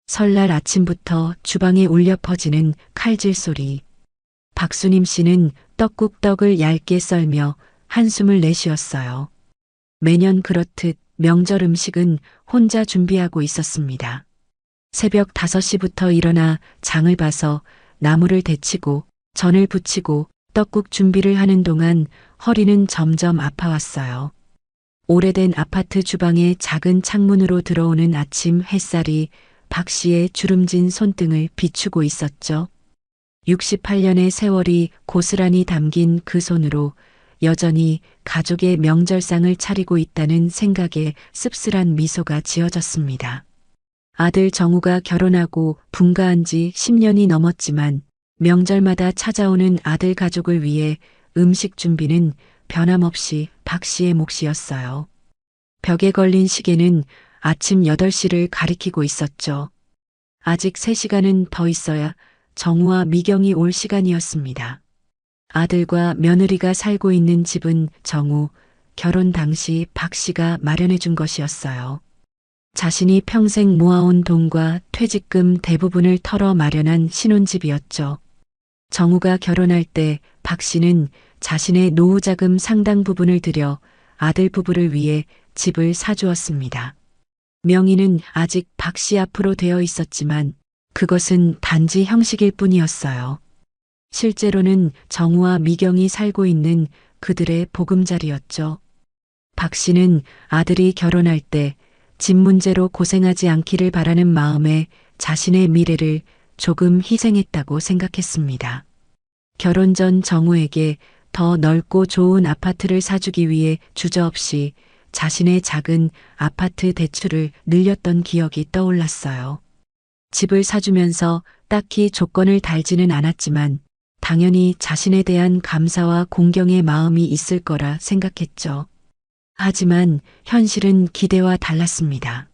설날 아침부터 주방에 울려 퍼지는 칼질 소리. 박수님 씨는 떡국떡을 얇게 썰며 한숨을 내쉬었어요. 매년 그렇듯 명절 음식은 혼자 준비하고 있었습니다. 새벽 5시부터 일어나 장을 봐서 나물을 데치고 전을 부치고 떡국 준비를 하는 동안 허리는 점점 아파왔어요. 오래된 아파트 주방의 작은 창문으로 들어오는 아침 햇살이 박 씨의 주름진 손등을 비추고 있었죠. 68년의 세월이 고스란히 담긴 그 손으로 여전히 가족의 명절상을 차리고 있다는 생각에 씁쓸한 미소가 지어졌습니다. 아들 정우가 결혼하고 분가한 지 10년이 넘었지만 명절마다 찾아오는 아들 가족을 위해 음식 준비는 변함없이 박 씨의 몫이었어요. 벽에 걸린 시계는 아침 8시를 가리키고 있었죠. 아직 3시간은 더 있어야 정우와 미경이 올 시간이었습니다. 아들과 며느리가 살고 있는 집은 정우, 결혼 당시 박 씨가 마련해 준 것이었어요. 자신이 평생 모아온 돈과 퇴직금 대부분을 털어 마련한 신혼집이었죠. 정우가 결혼할 때 박 씨는 자신의 노후자금 상당 부분을 들여 아들 부부를 위해 집을 사주었습니다. 명의는 아직 박 씨 앞으로 되어 있었지만 그것은 단지 형식일 뿐이었어요. 실제로는 정우와 미경이 살고 있는 그들의 보금자리였죠. 박 씨는 아들이 결혼할 때 집 문제로 고생하지 않기를 바라는 마음에 자신의 미래를 조금 희생했다고 생각했습니다. 결혼 전 정우에게 더 넓고 좋은 아파트를 사주기 위해 주저없이 자신의 작은 아파트 대출을 늘렸던 기억이 떠올랐어요. 집을 사주면서 딱히 조건을 달지는 않았지만 당연히 자신에 대한 감사와 공경의 마음이 있을 거라 생각했죠. 하지만 현실은 기대와 달랐습니다.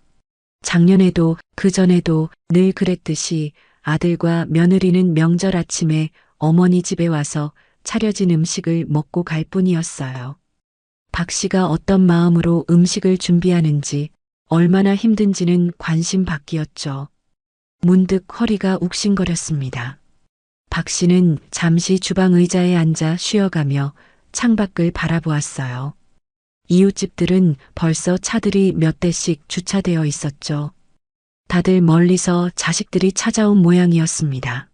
작년에도 그전에도 늘 그랬듯이 아들과 며느리는 명절 아침에 어머니 집에 와서 차려진 음식을 먹고 갈 뿐이었어요. 박 씨가 어떤 마음으로 음식을 준비하는지 얼마나 힘든지는 관심 밖이었죠. 문득 허리가 욱신거렸습니다. 박 씨는 잠시 주방 의자에 앉아 쉬어가며 창밖을 바라보았어요. 이웃집들은 벌써 차들이 몇 대씩 주차되어 있었죠. 다들 멀리서 자식들이 찾아온 모양이었습니다.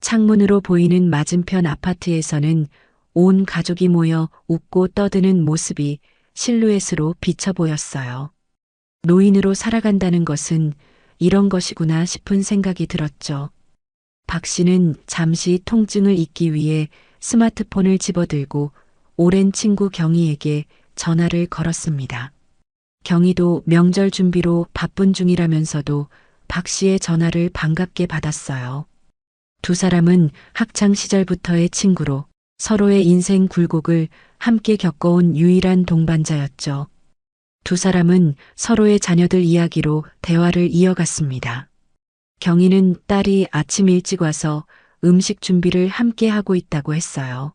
창문으로 보이는 맞은편 아파트에서는 온 가족이 모여 웃고 떠드는 모습이 실루엣으로 비쳐 보였어요. 노인으로 살아간다는 것은 이런 것이구나 싶은 생각이 들었죠. 박 씨는 잠시 통증을 잊기 위해 스마트폰을 집어들고 오랜 친구 경희에게 전화를 걸었습니다. 경희도 명절 준비로 바쁜 중이라면서도 박 씨의 전화를 반갑게 받았어요. 두 사람은 학창 시절부터의 친구로 서로의 인생 굴곡을 함께 겪어온 유일한 동반자였죠. 두 사람은 서로의 자녀들 이야기로 대화를 이어갔습니다. 경희는 딸이 아침 일찍 와서 음식 준비를 함께 하고 있다고 했어요.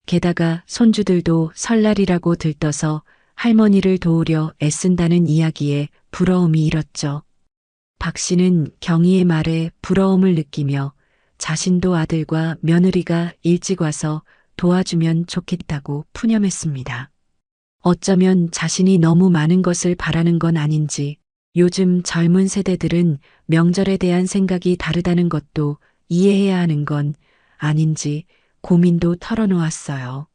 게다가 손주들도 설날이라고 들떠서 할머니를 도우려 애쓴다는 이야기에 부러움이 일었죠. 박 씨는 경희의 말에 부러움을 느끼며 자신도 아들과 며느리가 일찍 와서 도와주면 좋겠다고 푸념했습니다. 어쩌면 자신이 너무 많은 것을 바라는 건 아닌지, 요즘 젊은 세대들은 명절에 대한 생각이 다르다는 것도 이해해야 하는 건 아닌지 고민도 털어놓았어요.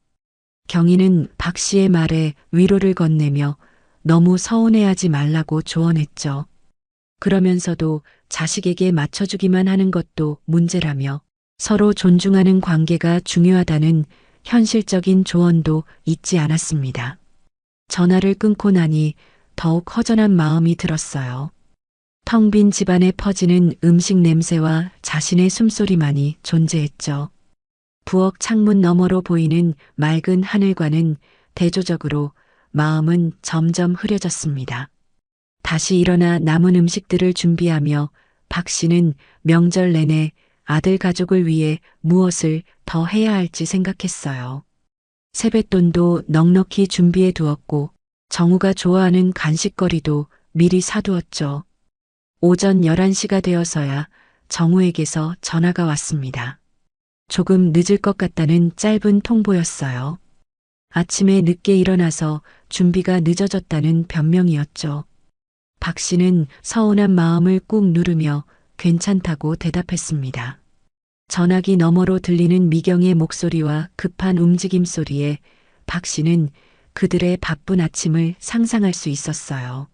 경희는 박 씨의 말에 위로를 건네며 너무 서운해하지 말라고 조언했죠. 그러면서도 자식에게 맞춰주기만 하는 것도 문제라며 서로 존중하는 관계가 중요하다는 현실적인 조언도 잊지 않았습니다. 전화를 끊고 나니 더욱 허전한 마음이 들었어요. 텅 빈 집안에 퍼지는 음식 냄새와 자신의 숨소리만이 존재했죠. 부엌 창문 너머로 보이는 맑은 하늘과는 대조적으로 마음은 점점 흐려졌습니다. 다시 일어나 남은 음식들을 준비하며 박 씨는 명절 내내 아들 가족을 위해 무엇을 더 해야 할지 생각했어요. 세뱃돈도 넉넉히 준비해 두었고 정우가 좋아하는 간식거리도 미리 사두었죠. 오전 11시가 되어서야 정우에게서 전화가 왔습니다. 조금 늦을 것 같다는 짧은 통보였어요. 아침에 늦게 일어나서 준비가 늦어졌다는 변명이었죠. 박 씨는 서운한 마음을 꾹 누르며 괜찮다고 대답했습니다. 전화기 너머로 들리는 미경의 목소리와 급한 움직임 소리에 박 씨는 그들의 바쁜 아침을 상상할 수 있었어요.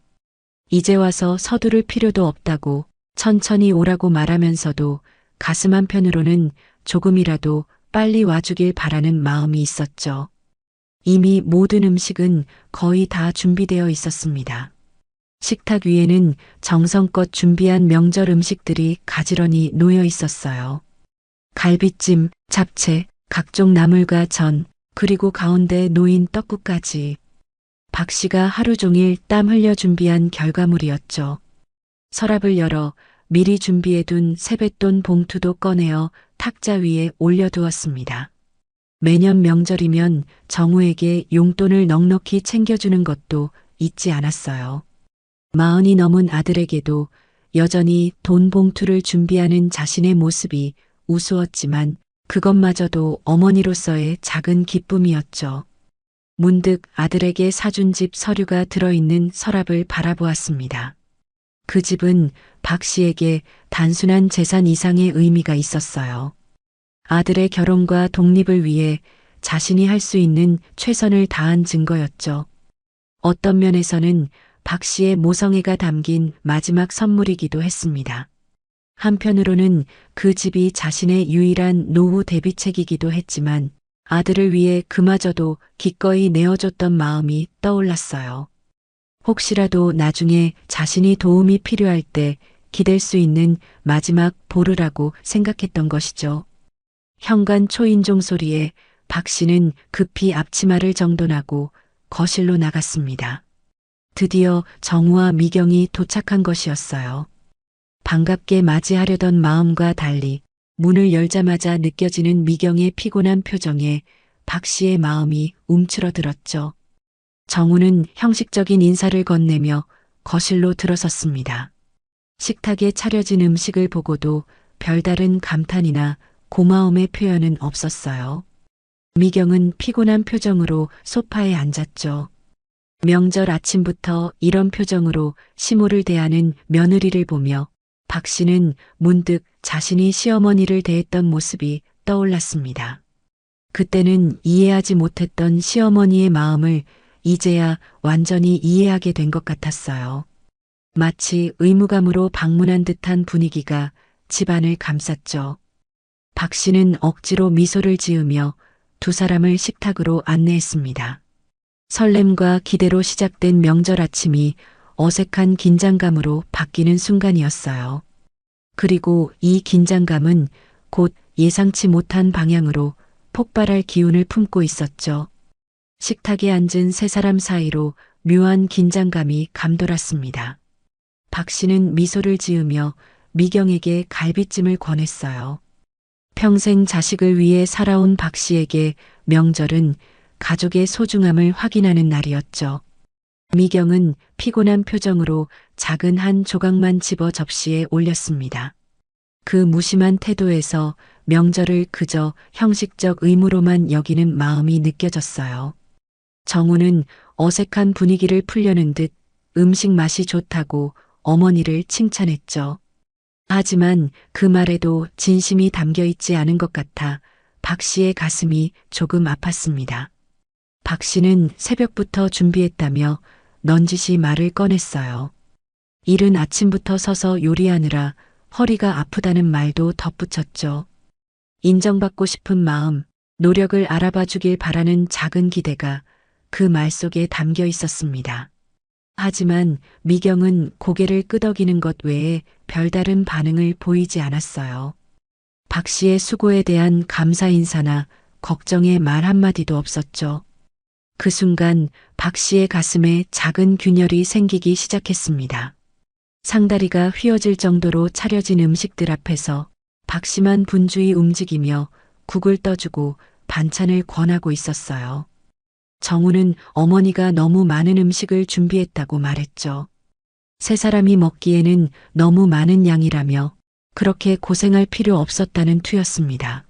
이제 와서 서두를 필요도 없다고 천천히 오라고 말하면서도 가슴 한편으로는 조금이라도 빨리 와주길 바라는 마음이 있었죠. 이미 모든 음식은 거의 다 준비되어 있었습니다. 식탁 위에는 정성껏 준비한 명절 음식들이 가지런히 놓여 있었어요. 갈비찜, 잡채, 각종 나물과 전, 그리고 가운데 놓인 떡국까지. 박 씨가 하루 종일 땀 흘려 준비한 결과물이었죠. 서랍을 열어 미리 준비해둔 세뱃돈 봉투도 꺼내어 탁자 위에 올려두었습니다. 매년 명절이면 정우에게 용돈을 넉넉히 챙겨주는 것도 잊지 않았어요. 40이 넘은 아들에게도 여전히 돈 봉투를 준비하는 자신의 모습이 우스웠지만 그것마저도 어머니로서의 작은 기쁨이었죠. 문득 아들에게 사준 집 서류가 들어있는 서랍을 바라보았습니다. 그 집은 박 씨에게 단순한 재산 이상의 의미가 있었어요. 아들의 결혼과 독립을 위해 자신이 할 수 있는 최선을 다한 증거였죠. 어떤 면에서는 박 씨의 모성애가 담긴 마지막 선물이기도 했습니다. 한편으로는 그 집이 자신의 유일한 노후 대비책이기도 했지만 아들을 위해 그마저도 기꺼이 내어줬던 마음이 떠올랐어요. 혹시라도 나중에 자신이 도움이 필요할 때 기댈 수 있는 마지막 보루라고 생각했던 것이죠. 현관 초인종 소리에 박 씨는 급히 앞치마를 정돈하고 거실로 나갔습니다. 드디어 정우와 미경이 도착한 것이었어요. 반갑게 맞이하려던 마음과 달리 문을 열자마자 느껴지는 미경의 피곤한 표정에 박 씨의 마음이 움츠러들었죠. 정우는 형식적인 인사를 건네며 거실로 들어섰습니다. 식탁에 차려진 음식을 보고도 별다른 감탄이나 고마움의 표현은 없었어요. 미경은 피곤한 표정으로 소파에 앉았죠. 명절 아침부터 이런 표정으로 시모를 대하는 며느리를 보며 박 씨는 문득 자신이 시어머니를 대했던 모습이 떠올랐습니다. 그때는 이해하지 못했던 시어머니의 마음을 이제야 완전히 이해하게 된 것 같았어요. 마치 의무감으로 방문한 듯한 분위기가 집안을 감쌌죠. 박 씨는 억지로 미소를 지으며 두 사람을 식탁으로 안내했습니다. 설렘과 기대로 시작된 명절 아침이 어색한 긴장감으로 바뀌는 순간이었어요. 그리고 이 긴장감은 곧 예상치 못한 방향으로 폭발할 기운을 품고 있었죠. 식탁에 앉은 세 사람 사이로 묘한 긴장감이 감돌았습니다. 박 씨는 미소를 지으며 미경에게 갈비찜을 권했어요. 평생 자식을 위해 살아온 박 씨에게 명절은 가족의 소중함을 확인하는 날이었죠. 미경은 피곤한 표정으로 작은 한 조각만 집어 접시에 올렸습니다. 그 무심한 태도에서 명절을 그저 형식적 의무로만 여기는 마음이 느껴졌어요. 정우는 어색한 분위기를 풀려는 듯 음식 맛이 좋다고 어머니를 칭찬했죠. 하지만 그 말에도 진심이 담겨 있지 않은 것 같아 박 씨의 가슴이 조금 아팠습니다. 박 씨는 새벽부터 준비했다며 넌지시 말을 꺼냈어요. 이른 아침부터 서서 요리하느라 허리가 아프다는 말도 덧붙였죠. 인정받고 싶은 마음, 노력을 알아봐 주길 바라는 작은 기대가 그 말 속에 담겨 있었습니다. 하지만 미경은 고개를 끄덕이는 것 외에 별다른 반응을 보이지 않았어요. 박 씨의 수고에 대한 감사 인사나 걱정의 말 한마디도 없었죠. 그 순간 박 씨의 가슴에 작은 균열이 생기기 시작했습니다. 상다리가 휘어질 정도로 차려진 음식들 앞에서 박 씨만 분주히 움직이며 국을 떠주고 반찬을 권하고 있었어요. 정우는 어머니가 너무 많은 음식을 준비했다고 말했죠. 세 사람이 먹기에는 너무 많은 양이라며 그렇게 고생할 필요 없었다는 투였습니다.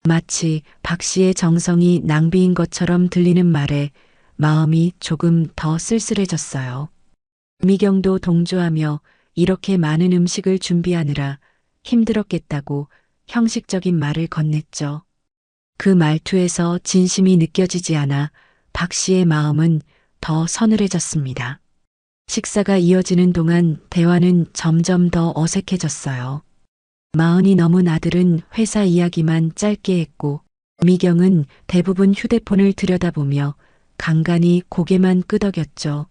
마치 박 씨의 정성이 낭비인 것처럼 들리는 말에 마음이 조금 더 쓸쓸해졌어요. 미경도 동조하며 이렇게 많은 음식을 준비하느라 힘들었겠다고 형식적인 말을 건넸죠. 그 말투에서 진심이 느껴지지 않아 박 씨의 마음은 더 서늘해졌습니다. 식사가 이어지는 동안 대화는 점점 더 어색해졌어요. 마흔이 넘은 아들은 회사 이야기만 짧게 했고 미경은 대부분 휴대폰을 들여다보며 간간히 고개만 끄덕였죠.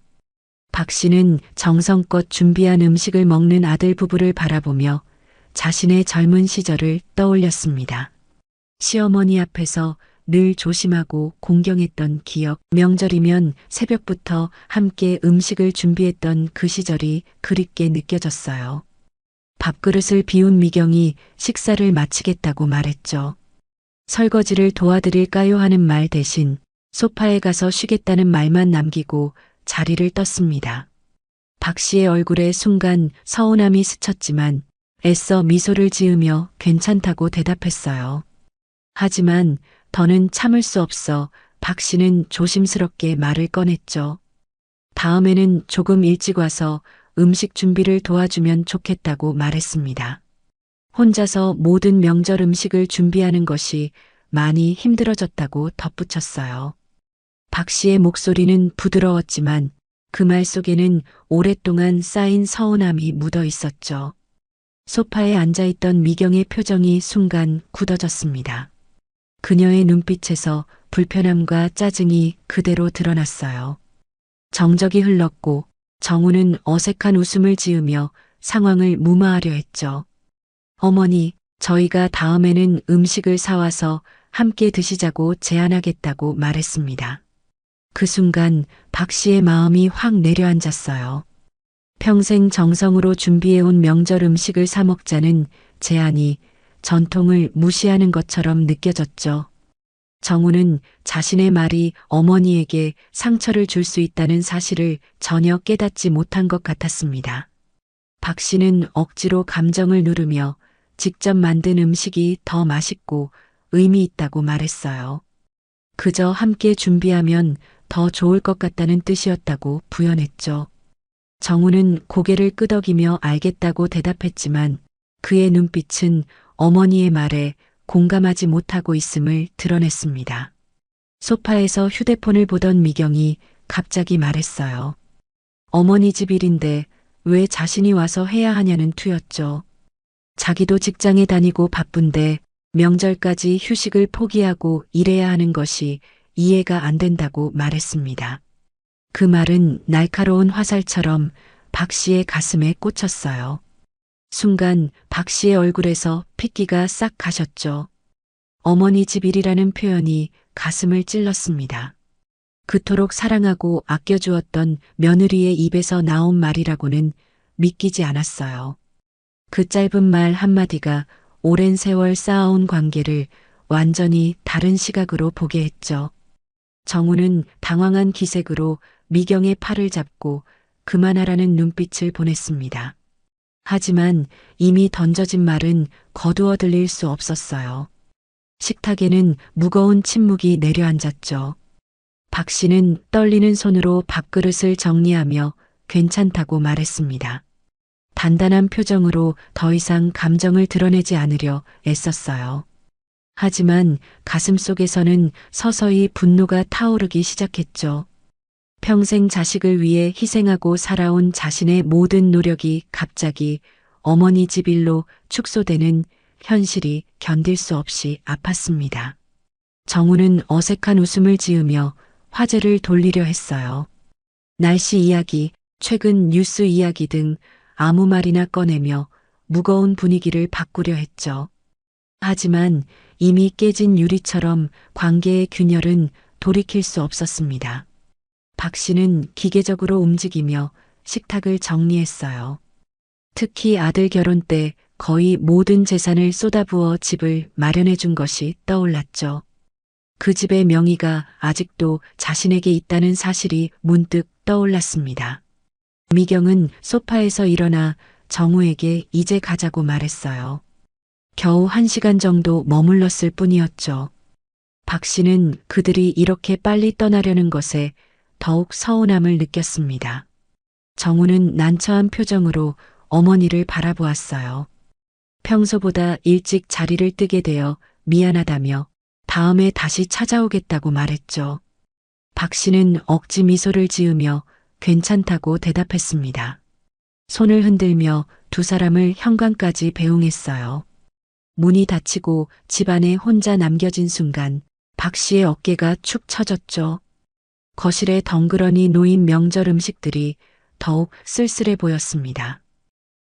박 씨는 정성껏 준비한 음식을 먹는 아들 부부를 바라보며 자신의 젊은 시절을 떠올렸습니다. 시어머니 앞에서 늘 조심하고 공경했던 기억, 명절이면 새벽부터 함께 음식을 준비했던 그 시절이 그립게 느껴졌어요. 밥그릇을 비운 미경이 식사를 마치겠다고 말했죠. 설거지를 도와드릴까요 하는 말 대신 소파에 가서 쉬겠다는 말만 남기고 자리를 떴습니다. 박 씨의 얼굴에 순간 서운함이 스쳤지만 애써 미소를 지으며 괜찮다고 대답했어요. 하지만 더는 참을 수 없어 박 씨는 조심스럽게 말을 꺼냈죠. 다음에는 조금 일찍 와서 음식 준비를 도와주면 좋겠다고 말했습니다. 혼자서 모든 명절 음식을 준비하는 것이 많이 힘들어졌다고 덧붙였어요. 박 씨의 목소리는 부드러웠지만 그 말 속에는 오랫동안 쌓인 서운함이 묻어 있었죠. 소파에 앉아있던 미경의 표정이 순간 굳어졌습니다. 그녀의 눈빛에서 불편함과 짜증이 그대로 드러났어요. 정적이 흘렀고 정우는 어색한 웃음을 지으며 상황을 무마하려 했죠. 어머니, 저희가 다음에는 음식을 사와서 함께 드시자고 제안하겠다고 말했습니다. 그 순간 박 씨의 마음이 확 내려앉았어요. 평생 정성으로 준비해온 명절 음식을 사 먹자는 제안이 전통을 무시하는 것처럼 느껴졌죠. 정우는 자신의 말이 어머니에게 상처를 줄 수 있다는 사실을 전혀 깨닫지 못한 것 같았습니다. 박 씨는 억지로 감정을 누르며 직접 만든 음식이 더 맛있고 의미 있다고 말했어요. 그저 함께 준비하면 더 좋을 것 같다는 뜻이었다고 부연했죠. 정우는 고개를 끄덕이며 알겠다고 대답했지만 그의 눈빛은 어머니의 말에 공감하지 못하고 있음을 드러냈습니다. 소파에서 휴대폰을 보던 미경이 갑자기 말했어요. 어머니 집 일인데 왜 자신이 와서 해야 하냐는 투였죠. 자기도 직장에 다니고 바쁜데 명절까지 휴식을 포기하고 일해야 하는 것이 이해가 안 된다고 말했습니다. 그 말은 날카로운 화살처럼 박 씨의 가슴에 꽂혔어요. 순간 박 씨의 얼굴에서 핏기가 싹 가셨죠. 어머니 집 일이라는 표현이 가슴을 찔렀습니다. 그토록 사랑하고 아껴주었던 며느리의 입에서 나온 말이라고는 믿기지 않았어요. 그 짧은 말 한마디가 오랜 세월 쌓아온 관계를 완전히 다른 시각으로 보게 했죠. 정우는 당황한 기색으로 미경의 팔을 잡고 그만하라는 눈빛을 보냈습니다. 하지만 이미 던져진 말은 거두어 들릴 수 없었어요. 식탁에는 무거운 침묵이 내려앉았죠. 박 씨는 떨리는 손으로 밥그릇을 정리하며 괜찮다고 말했습니다. 단단한 표정으로 더 이상 감정을 드러내지 않으려 애썼어요. 하지만 가슴 속에서는 서서히 분노가 타오르기 시작했죠. 평생 자식을 위해 희생하고 살아온 자신의 모든 노력이 갑자기 어머니 집 일로 축소되는 현실이 견딜 수 없이 아팠습니다. 정우는 어색한 웃음을 지으며 화제를 돌리려 했어요. 날씨 이야기, 최근 뉴스 이야기 등 아무 말이나 꺼내며 무거운 분위기를 바꾸려 했죠. 하지만 이미 깨진 유리처럼 관계의 균열은 돌이킬 수 없었습니다. 박 씨는 기계적으로 움직이며 식탁을 정리했어요. 특히 아들 결혼 때 거의 모든 재산을 쏟아부어 집을 마련해 준 것이 떠올랐죠. 그 집의 명의가 아직도 자신에게 있다는 사실이 문득 떠올랐습니다. 미경은 소파에서 일어나 정우에게 이제 가자고 말했어요. 겨우 1시간 정도 머물렀을 뿐이었죠. 박 씨는 그들이 이렇게 빨리 떠나려는 것에 더욱 서운함을 느꼈습니다. 정우는 난처한 표정으로 어머니를 바라보았어요. 평소보다 일찍 자리를 뜨게 되어 미안하다며 다음에 다시 찾아오겠다고 말했죠. 박 씨는 억지 미소를 지으며 괜찮다고 대답했습니다. 손을 흔들며 두 사람을 현관까지 배웅했어요. 문이 닫히고 집안에 혼자 남겨진 순간 박 씨의 어깨가 축 처졌죠. 거실에 덩그러니 놓인 명절 음식들이 더욱 쓸쓸해 보였습니다.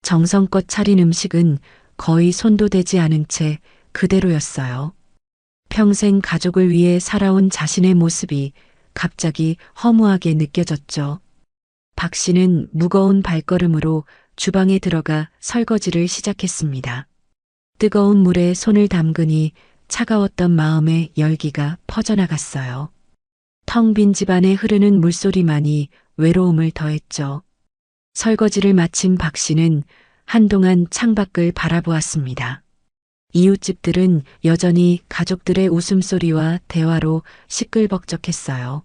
정성껏 차린 음식은 거의 손도 대지 않은 채 그대로였어요. 평생 가족을 위해 살아온 자신의 모습이 갑자기 허무하게 느껴졌죠. 박 씨는 무거운 발걸음으로 주방에 들어가 설거지를 시작했습니다. 뜨거운 물에 손을 담그니 차가웠던 마음의 열기가 퍼져나갔어요. 텅 빈 집안에 흐르는 물소리만이 외로움을 더했죠. 설거지를 마친 박 씨는 한동안 창밖을 바라보았습니다. 이웃집들은 여전히 가족들의 웃음소리와 대화로 시끌벅적했어요.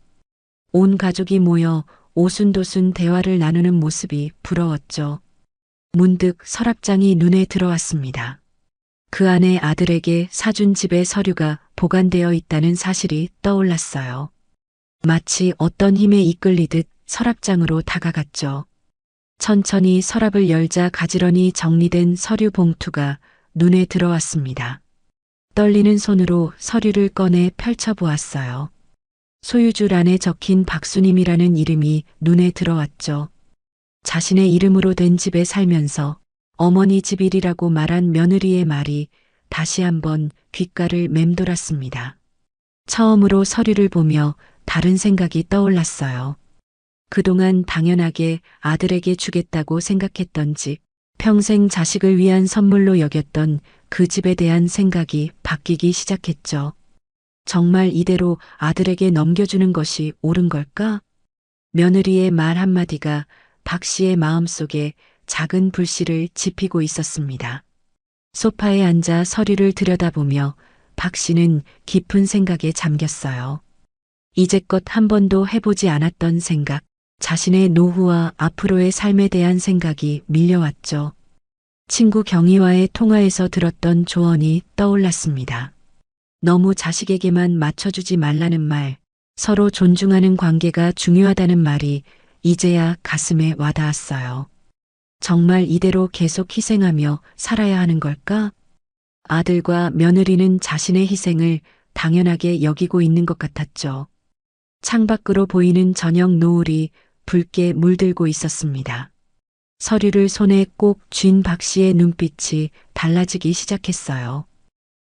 온 가족이 모여 오순도순 대화를 나누는 모습이 부러웠죠. 문득 서랍장이 눈에 들어왔습니다. 그 안에 아들에게 사준 집의 서류가 보관되어 있다는 사실이 떠올랐어요. 마치 어떤 힘에 이끌리듯 서랍장으로 다가갔죠. 천천히 서랍을 열자 가지런히 정리된 서류 봉투가 눈에 들어왔습니다. 떨리는 손으로 서류를 꺼내 펼쳐보았어요. 소유주란에 적힌 박수님이라는 이름이 눈에 들어왔죠. 자신의 이름으로 된 집에 살면서 어머니 집일이라고 말한 며느리의 말이 다시 한번 귓가를 맴돌았습니다. 처음으로 서류를 보며 다른 생각이 떠올랐어요. 그동안 당연하게 아들에게 주겠다고 생각했던 집, 평생 자식을 위한 선물로 여겼던 그 집에 대한 생각이 바뀌기 시작했죠. 정말 이대로 아들에게 넘겨주는 것이 옳은 걸까? 며느리의 말 한마디가 박 씨의 마음속에 작은 불씨를 지피고 있었습니다. 소파에 앉아 서류를 들여다보며 박 씨는 깊은 생각에 잠겼어요. 이제껏 한 번도 해보지 않았던 생각, 자신의 노후와 앞으로의 삶에 대한 생각이 밀려왔죠. 친구 경희와의 통화에서 들었던 조언이 떠올랐습니다. 너무 자식에게만 맞춰주지 말라는 말, 서로 존중하는 관계가 중요하다는 말이 이제야 가슴에 와닿았어요. 정말 이대로 계속 희생하며 살아야 하는 걸까? 아들과 며느리는 자신의 희생을 당연하게 여기고 있는 것 같았죠. 창밖으로 보이는 저녁 노을이 붉게 물들고 있었습니다. 서류를 손에 꼭 쥔 박 씨의 눈빛이 달라지기 시작했어요.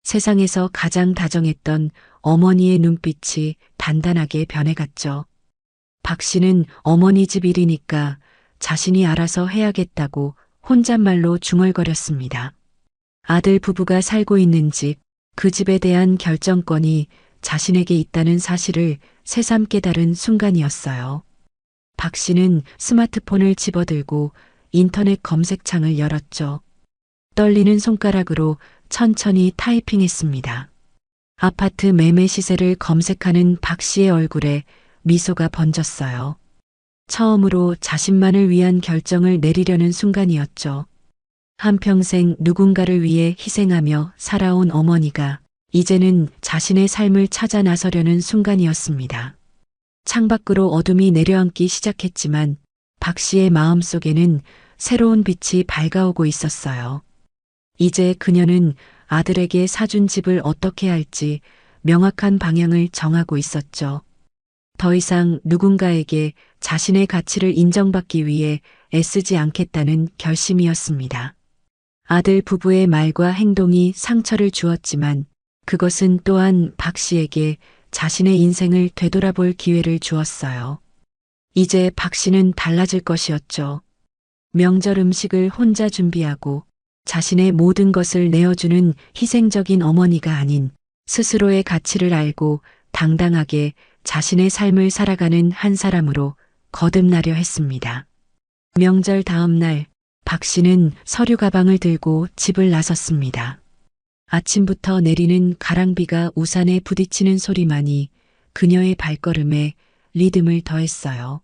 세상에서 가장 다정했던 어머니의 눈빛이 단단하게 변해갔죠. 박 씨는 어머니 집 일이니까 자신이 알아서 해야겠다고 혼잣말로 중얼거렸습니다. 아들 부부가 살고 있는 집, 그 집에 대한 결정권이 자신에게 있다는 사실을 새삼 깨달은 순간이었어요. 박 씨는 스마트폰을 집어들고 인터넷 검색창을 열었죠. 떨리는 손가락으로 천천히 타이핑했습니다. 아파트 매매 시세를 검색하는 박 씨의 얼굴에 미소가 번졌어요. 처음으로 자신만을 위한 결정을 내리려는 순간이었죠. 한평생 누군가를 위해 희생하며 살아온 어머니가 이제는 자신의 삶을 찾아 나서려는 순간이었습니다. 창밖으로 어둠이 내려앉기 시작했지만 박 씨의 마음속에는 새로운 빛이 밝아오고 있었어요. 이제 그녀는 아들에게 사준 집을 어떻게 할지 명확한 방향을 정하고 있었죠. 더 이상 누군가에게 자신의 가치를 인정받기 위해 애쓰지 않겠다는 결심이었습니다. 아들 부부의 말과 행동이 상처를 주었지만 그것은 또한 박 씨에게 자신의 인생을 되돌아볼 기회를 주었어요. 이제 박 씨는 달라질 것이었죠. 명절 음식을 혼자 준비하고 자신의 모든 것을 내어주는 희생적인 어머니가 아닌 스스로의 가치를 알고 당당하게 자신의 삶을 살아가는 한 사람으로 거듭나려 했습니다. 명절 다음 날 박 씨는 서류 가방을 들고 집을 나섰습니다. 아침부터 내리는 가랑비가 우산에 부딪히는 소리만이 그녀의 발걸음에 리듬을 더했어요.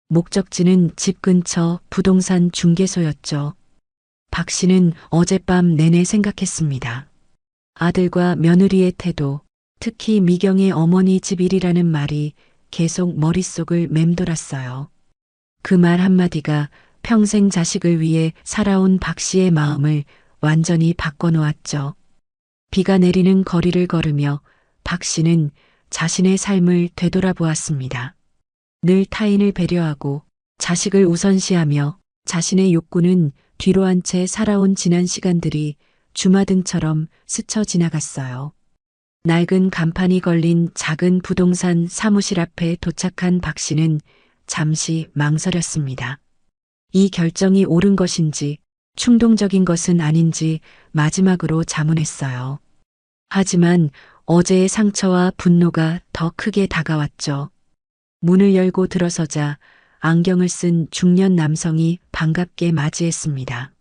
목적지는 집 근처 부동산 중개소였죠. 박 씨는 어젯밤 내내 생각했습니다. 아들과 며느리의 태도, 특히 미경의 어머니 집 일이라는 말이 계속 머릿속을 맴돌았어요. 그 말 한마디가 평생 자식을 위해 살아온 박 씨의 마음을 완전히 바꿔놓았죠. 비가 내리는 거리를 걸으며 박 씨는 자신의 삶을 되돌아보았습니다. 늘 타인을 배려하고 자식을 우선시하며 자신의 욕구는 뒤로 한 채 살아온 지난 시간들이 주마등처럼 스쳐 지나갔어요. 낡은 간판이 걸린 작은 부동산 사무실 앞에 도착한 박 씨는 잠시 망설였습니다. 이 결정이 옳은 것인지 충동적인 것은 아닌지 마지막으로 자문했어요. 하지만 어제의 상처와 분노가 더 크게 다가왔죠. 문을 열고 들어서자 안경을 쓴 중년 남성이 반갑게 맞이했습니다.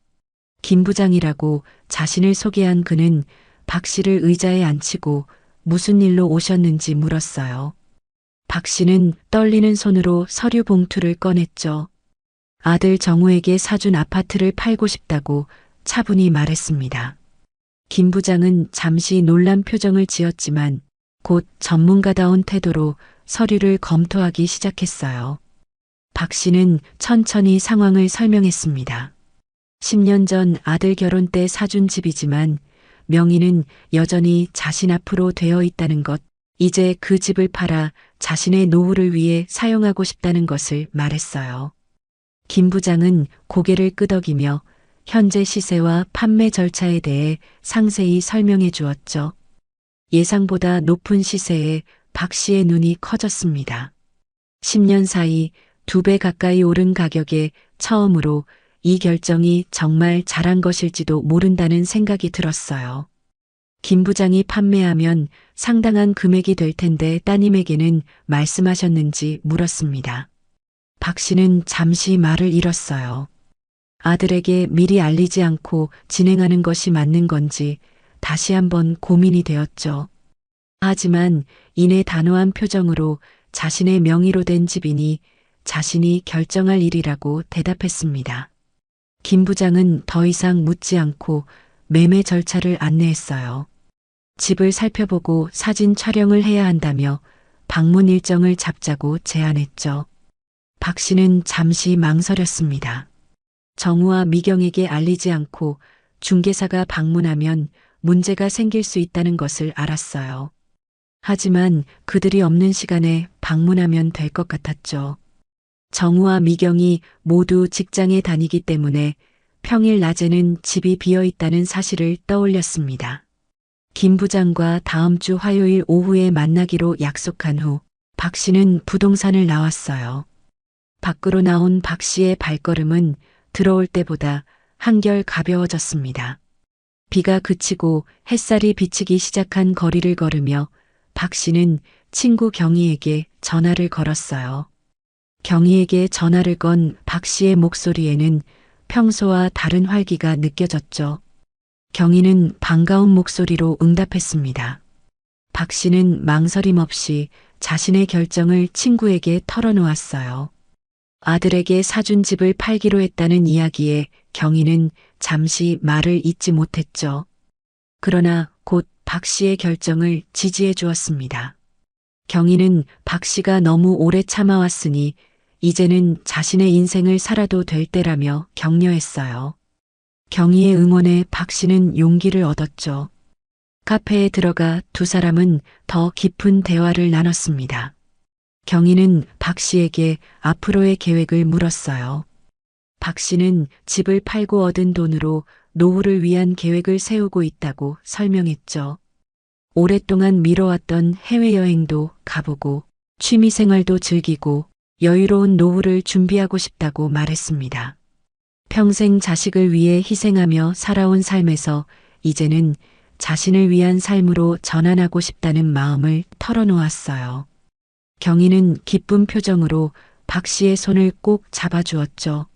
김 부장이라고 자신을 소개한 그는 박 씨를 의자에 앉히고 무슨 일로 오셨는지 물었어요. 박 씨는 떨리는 손으로 서류 봉투를 꺼냈죠. 아들 정우에게 사준 아파트를 팔고 싶다고 차분히 말했습니다. 김 부장은 잠시 놀란 표정을 지었지만 곧 전문가다운 태도로 서류를 검토하기 시작했어요. 박 씨는 천천히 상황을 설명했습니다. 10년 전 아들 결혼 때 사준 집이지만 명의는 여전히 자신 앞으로 되어 있다는 것, 이제 그 집을 팔아 자신의 노후를 위해 사용하고 싶다는 것을 말했어요. 김 부장은 고개를 끄덕이며 현재 시세와 판매 절차에 대해 상세히 설명해 주었죠. 예상보다 높은 시세에 박 씨의 눈이 커졌습니다. 10년 사이 2배 가까이 오른 가격에 처음으로 이 결정이 정말 잘한 것일지도 모른다는 생각이 들었어요. 김 부장이 판매하면 상당한 금액이 될 텐데 따님에게는 말씀하셨는지 물었습니다. 박 씨는 잠시 말을 잃었어요. 아들에게 미리 알리지 않고 진행하는 것이 맞는 건지 다시 한번 고민이 되었죠. 하지만 이내 단호한 표정으로 자신의 명의로 된 집이니 자신이 결정할 일이라고 대답했습니다. 김 부장은 더 이상 묻지 않고 매매 절차를 안내했어요. 집을 살펴보고 사진 촬영을 해야 한다며 방문 일정을 잡자고 제안했죠. 박 씨는 잠시 망설였습니다. 정우와 미경에게 알리지 않고 중개사가 방문하면 문제가 생길 수 있다는 것을 알았어요. 하지만 그들이 없는 시간에 방문하면 될 것 같았죠. 정우와 미경이 모두 직장에 다니기 때문에 평일 낮에는 집이 비어 있다는 사실을 떠올렸습니다. 김 부장과 다음 주 화요일 오후에 만나기로 약속한 후 박 씨는 부동산을 나왔어요. 밖으로 나온 박 씨의 발걸음은 들어올 때보다 한결 가벼워졌습니다. 비가 그치고 햇살이 비치기 시작한 거리를 걸으며 박 씨는 친구 경희에게 전화를 걸었어요. 경희에게 전화를 건 박 씨의 목소리에는 평소와 다른 활기가 느껴졌죠. 경희는 반가운 목소리로 응답했습니다. 박 씨는 망설임 없이 자신의 결정을 친구에게 털어놓았어요. 아들에게 사준 집을 팔기로 했다는 이야기에 경희는 잠시 말을 잇지 못했죠. 그러나 곧 박 씨의 결정을 지지해 주었습니다. 경희는 박 씨가 너무 오래 참아왔으니 이제는 자신의 인생을 살아도 될 때라며 격려했어요. 경희의 응원에 박 씨는 용기를 얻었죠. 카페에 들어가 두 사람은 더 깊은 대화를 나눴습니다. 경희는 박 씨에게 앞으로의 계획을 물었어요. 박 씨는 집을 팔고 얻은 돈으로 노후를 위한 계획을 세우고 있다고 설명했죠. 오랫동안 미뤄왔던 해외여행도 가보고 취미생활도 즐기고 여유로운 노후를 준비하고 싶다고 말했습니다. 평생 자식을 위해 희생하며 살아온 삶에서 이제는 자신을 위한 삶으로 전환하고 싶다는 마음을 털어놓았어요. 경희는 기쁜 표정으로 박 씨의 손을 꼭 잡아주었죠.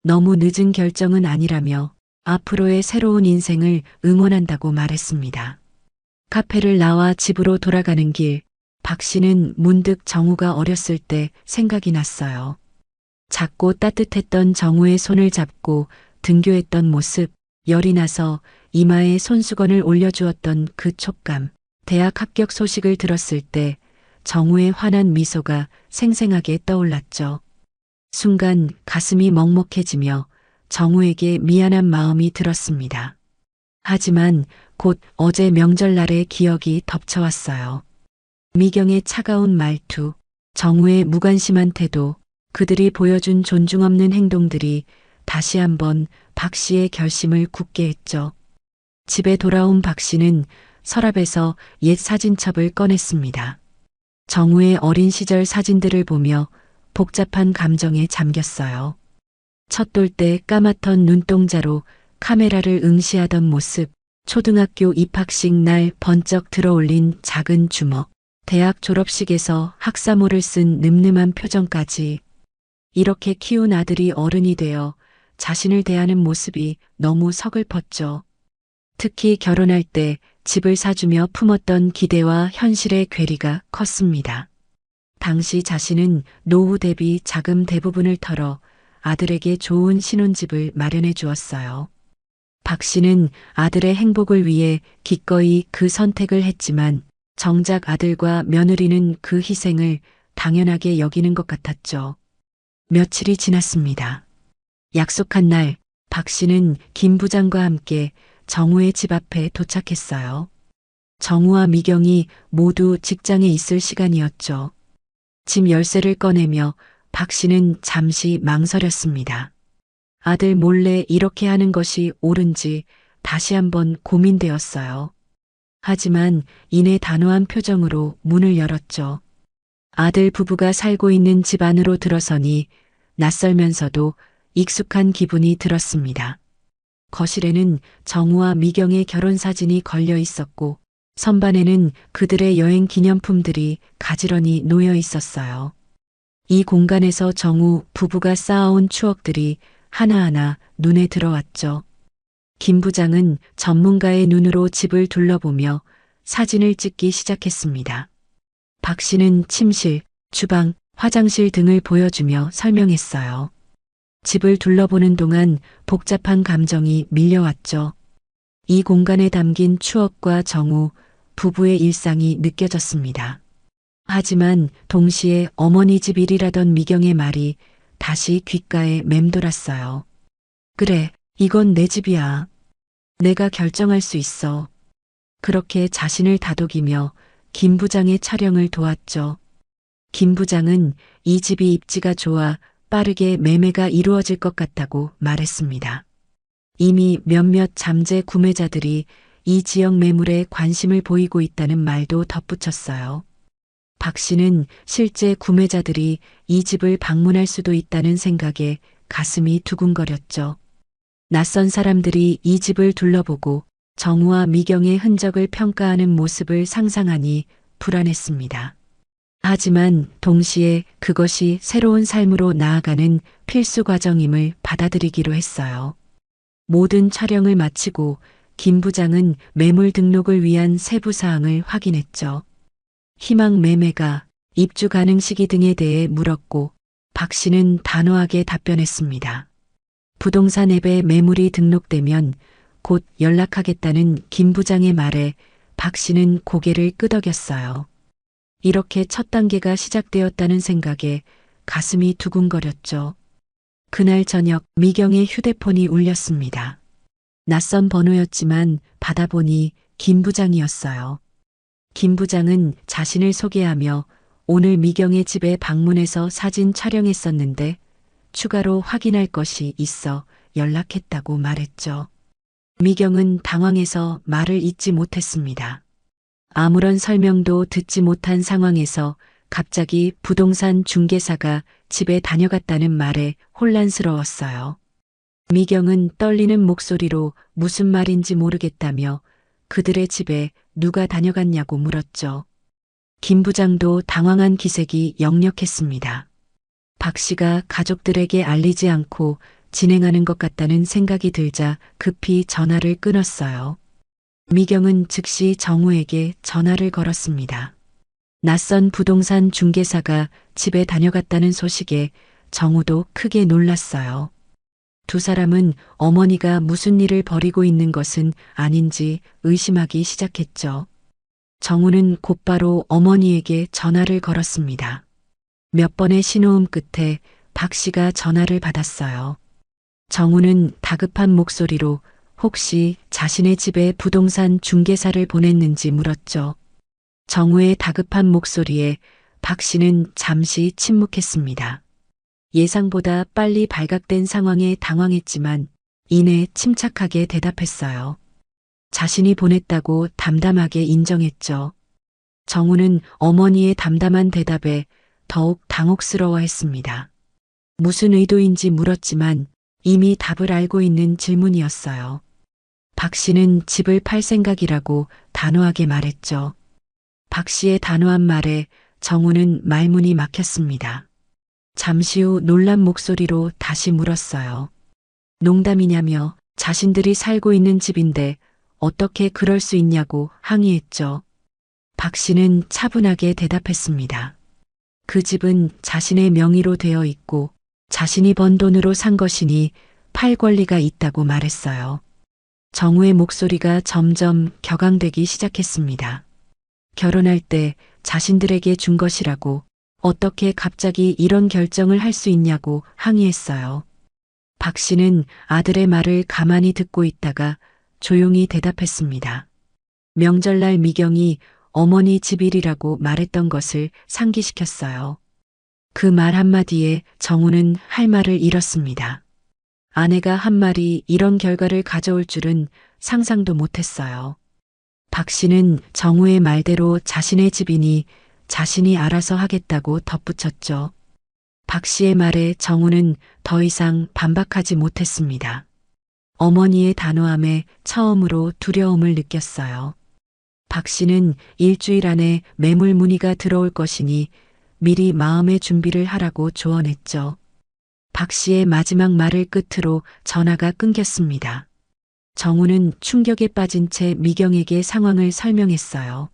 너무 늦은 결정은 아니라며 앞으로의 새로운 인생을 응원한다고 말했습니다. 카페를 나와 집으로 돌아가는 길, 박 씨는 문득 정우가 어렸을 때 생각이 났어요. 작고 따뜻했던 정우의 손을 잡고 등교했던 모습, 열이 나서 이마에 손수건을 올려주었던 그 촉감, 대학 합격 소식을 들었을 때 정우의 환한 미소가 생생하게 떠올랐죠. 순간 가슴이 먹먹해지며 정우에게 미안한 마음이 들었습니다. 하지만 곧 어제 명절날의 기억이 덮쳐왔어요. 미경의 차가운 말투, 정우의 무관심한 태도, 그들이 보여준 존중 없는 행동들이 다시 한번 박 씨의 결심을 굳게 했죠. 집에 돌아온 박 씨는 서랍에서 옛 사진첩을 꺼냈습니다. 정우의 어린 시절 사진들을 보며 복잡한 감정에 잠겼어요. 첫 돌 때 까맣던 눈동자로 카메라를 응시하던 모습, 초등학교 입학식 날 번쩍 들어올린 작은 주먹, 대학 졸업식에서 학사모를 쓴 늠름한 표정까지. 이렇게 키운 아들이 어른이 되어 자신을 대하는 모습이 너무 서글펐죠. 특히 결혼할 때 집을 사주며 품었던 기대와 현실의 괴리가 컸습니다. 당시 자신은 노후 대비 자금 대부분을 털어 아들에게 좋은 신혼집을 마련해 주었어요. 박 씨는 아들의 행복을 위해 기꺼이 그 선택을 했지만 정작 아들과 며느리는 그 희생을 당연하게 여기는 것 같았죠. 며칠이 지났습니다. 약속한 날, 박 씨는 김 부장과 함께 정우의 집 앞에 도착했어요. 정우와 미경이 모두 직장에 있을 시간이었죠. 집 열쇠를 꺼내며 박 씨는 잠시 망설였습니다. 아들 몰래 이렇게 하는 것이 옳은지 다시 한번 고민되었어요. 하지만 이내 단호한 표정으로 문을 열었죠. 아들 부부가 살고 있는 집 안으로 들어서니 낯설면서도 익숙한 기분이 들었습니다. 거실에는 정우와 미경의 결혼 사진이 걸려 있었고 선반에는 그들의 여행 기념품들이 가지런히 놓여 있었어요. 이 공간에서 정우 부부가 쌓아온 추억들이 하나하나 눈에 들어왔죠. 김 부장은 전문가의 눈으로 집을 둘러보며 사진을 찍기 시작했습니다. 박 씨는 침실, 주방, 화장실 등을 보여주며 설명했어요. 집을 둘러보는 동안 복잡한 감정이 밀려왔죠. 이 공간에 담긴 추억과 정우, 부부의 일상이 느껴졌습니다. 하지만 동시에 어머니 집 일이라던 미경의 말이 다시 귓가에 맴돌았어요. 그래, 이건 내 집이야. 내가 결정할 수 있어. 그렇게 자신을 다독이며 김 부장의 촬영을 도왔죠. 김 부장은 이 집이 입지가 좋아 빠르게 매매가 이루어질 것 같다고 말했습니다. 이미 몇몇 잠재 구매자들이 이 지역 매물에 관심을 보이고 있다는 말도 덧붙였어요. 박 씨는 실제 구매자들이 이 집을 방문할 수도 있다는 생각에 가슴이 두근거렸죠. 낯선 사람들이 이 집을 둘러보고 정우와 미경의 흔적을 평가하는 모습을 상상하니 불안했습니다. 하지만 동시에 그것이 새로운 삶으로 나아가는 필수 과정임을 받아들이기로 했어요. 모든 촬영을 마치고 김 부장은 매물 등록을 위한 세부 사항을 확인했죠. 희망 매매가, 입주 가능 시기 등에 대해 물었고 박 씨는 단호하게 답변했습니다. 부동산 앱에 매물이 등록되면 곧 연락하겠다는 김 부장의 말에 박 씨는 고개를 끄덕였어요. 이렇게 첫 단계가 시작되었다는 생각에 가슴이 두근거렸죠. 그날 저녁 미경의 휴대폰이 울렸습니다. 낯선 번호였지만 받아보니 김 부장이었어요. 김 부장은 자신을 소개하며 오늘 미경의 집에 방문해서 사진 촬영했었는데 추가로 확인할 것이 있어 연락했다고 말했죠. 미경은 당황해서 말을 잇지 못했습니다. 아무런 설명도 듣지 못한 상황에서 갑자기 부동산 중개사가 집에 다녀갔다는 말에 혼란스러웠어요. 미경은 떨리는 목소리로 무슨 말인지 모르겠다며 그들의 집에 누가 다녀갔냐고 물었죠. 김 부장도 당황한 기색이 역력했습니다. 박 씨가 가족들에게 알리지 않고 진행하는 것 같다는 생각이 들자 급히 전화를 끊었어요. 미경은 즉시 정우에게 전화를 걸었습니다. 낯선 부동산 중개사가 집에 다녀갔다는 소식에 정우도 크게 놀랐어요. 두 사람은 어머니가 무슨 일을 벌이고 있는 것은 아닌지 의심하기 시작했죠. 정우는 곧바로 어머니에게 전화를 걸었습니다. 몇 번의 신호음 끝에 박 씨가 전화를 받았어요. 정우는 다급한 목소리로 혹시 자신의 집에 부동산 중개사를 보냈는지 물었죠. 정우의 다급한 목소리에 박 씨는 잠시 침묵했습니다. 예상보다 빨리 발각된 상황에 당황했지만 이내 침착하게 대답했어요. 자신이 보냈다고 담담하게 인정했죠. 정우는 어머니의 담담한 대답에 더욱 당혹스러워했습니다. 무슨 의도인지 물었지만 이미 답을 알고 있는 질문이었어요. 박 씨는 집을 팔 생각이라고 단호하게 말했죠. 박 씨의 단호한 말에 정우는 말문이 막혔습니다. 잠시 후 놀란 목소리로 다시 물었어요. 농담이냐며 자신들이 살고 있는 집인데 어떻게 그럴 수 있냐고 항의했죠. 박 씨는 차분하게 대답했습니다. 그 집은 자신의 명의로 되어 있고 자신이 번 돈으로 산 것이니 팔 권리가 있다고 말했어요. 정우의 목소리가 점점 격앙되기 시작했습니다. 결혼할 때 자신들에게 준 것이라고 어떻게 갑자기 이런 결정을 할 수 있냐고 항의했어요. 박 씨는 아들의 말을 가만히 듣고 있다가 조용히 대답했습니다. 명절날 미경이 어머니 집일이라고 말했던 것을 상기시켰어요. 그 말 한마디에 정우는 할 말을 잃었습니다. 아내가 한 말이 이런 결과를 가져올 줄은 상상도 못했어요. 박 씨는 정우의 말대로 자신의 집이니 자신이 알아서 하겠다고 덧붙였죠. 박 씨의 말에 정우는 더 이상 반박하지 못했습니다. 어머니의 단호함에 처음으로 두려움을 느꼈어요. 박 씨는 일주일 안에 매물 문의가 들어올 것이니 미리 마음의 준비를 하라고 조언했죠. 박 씨의 마지막 말을 끝으로 전화가 끊겼습니다. 정우는 충격에 빠진 채 미경에게 상황을 설명했어요.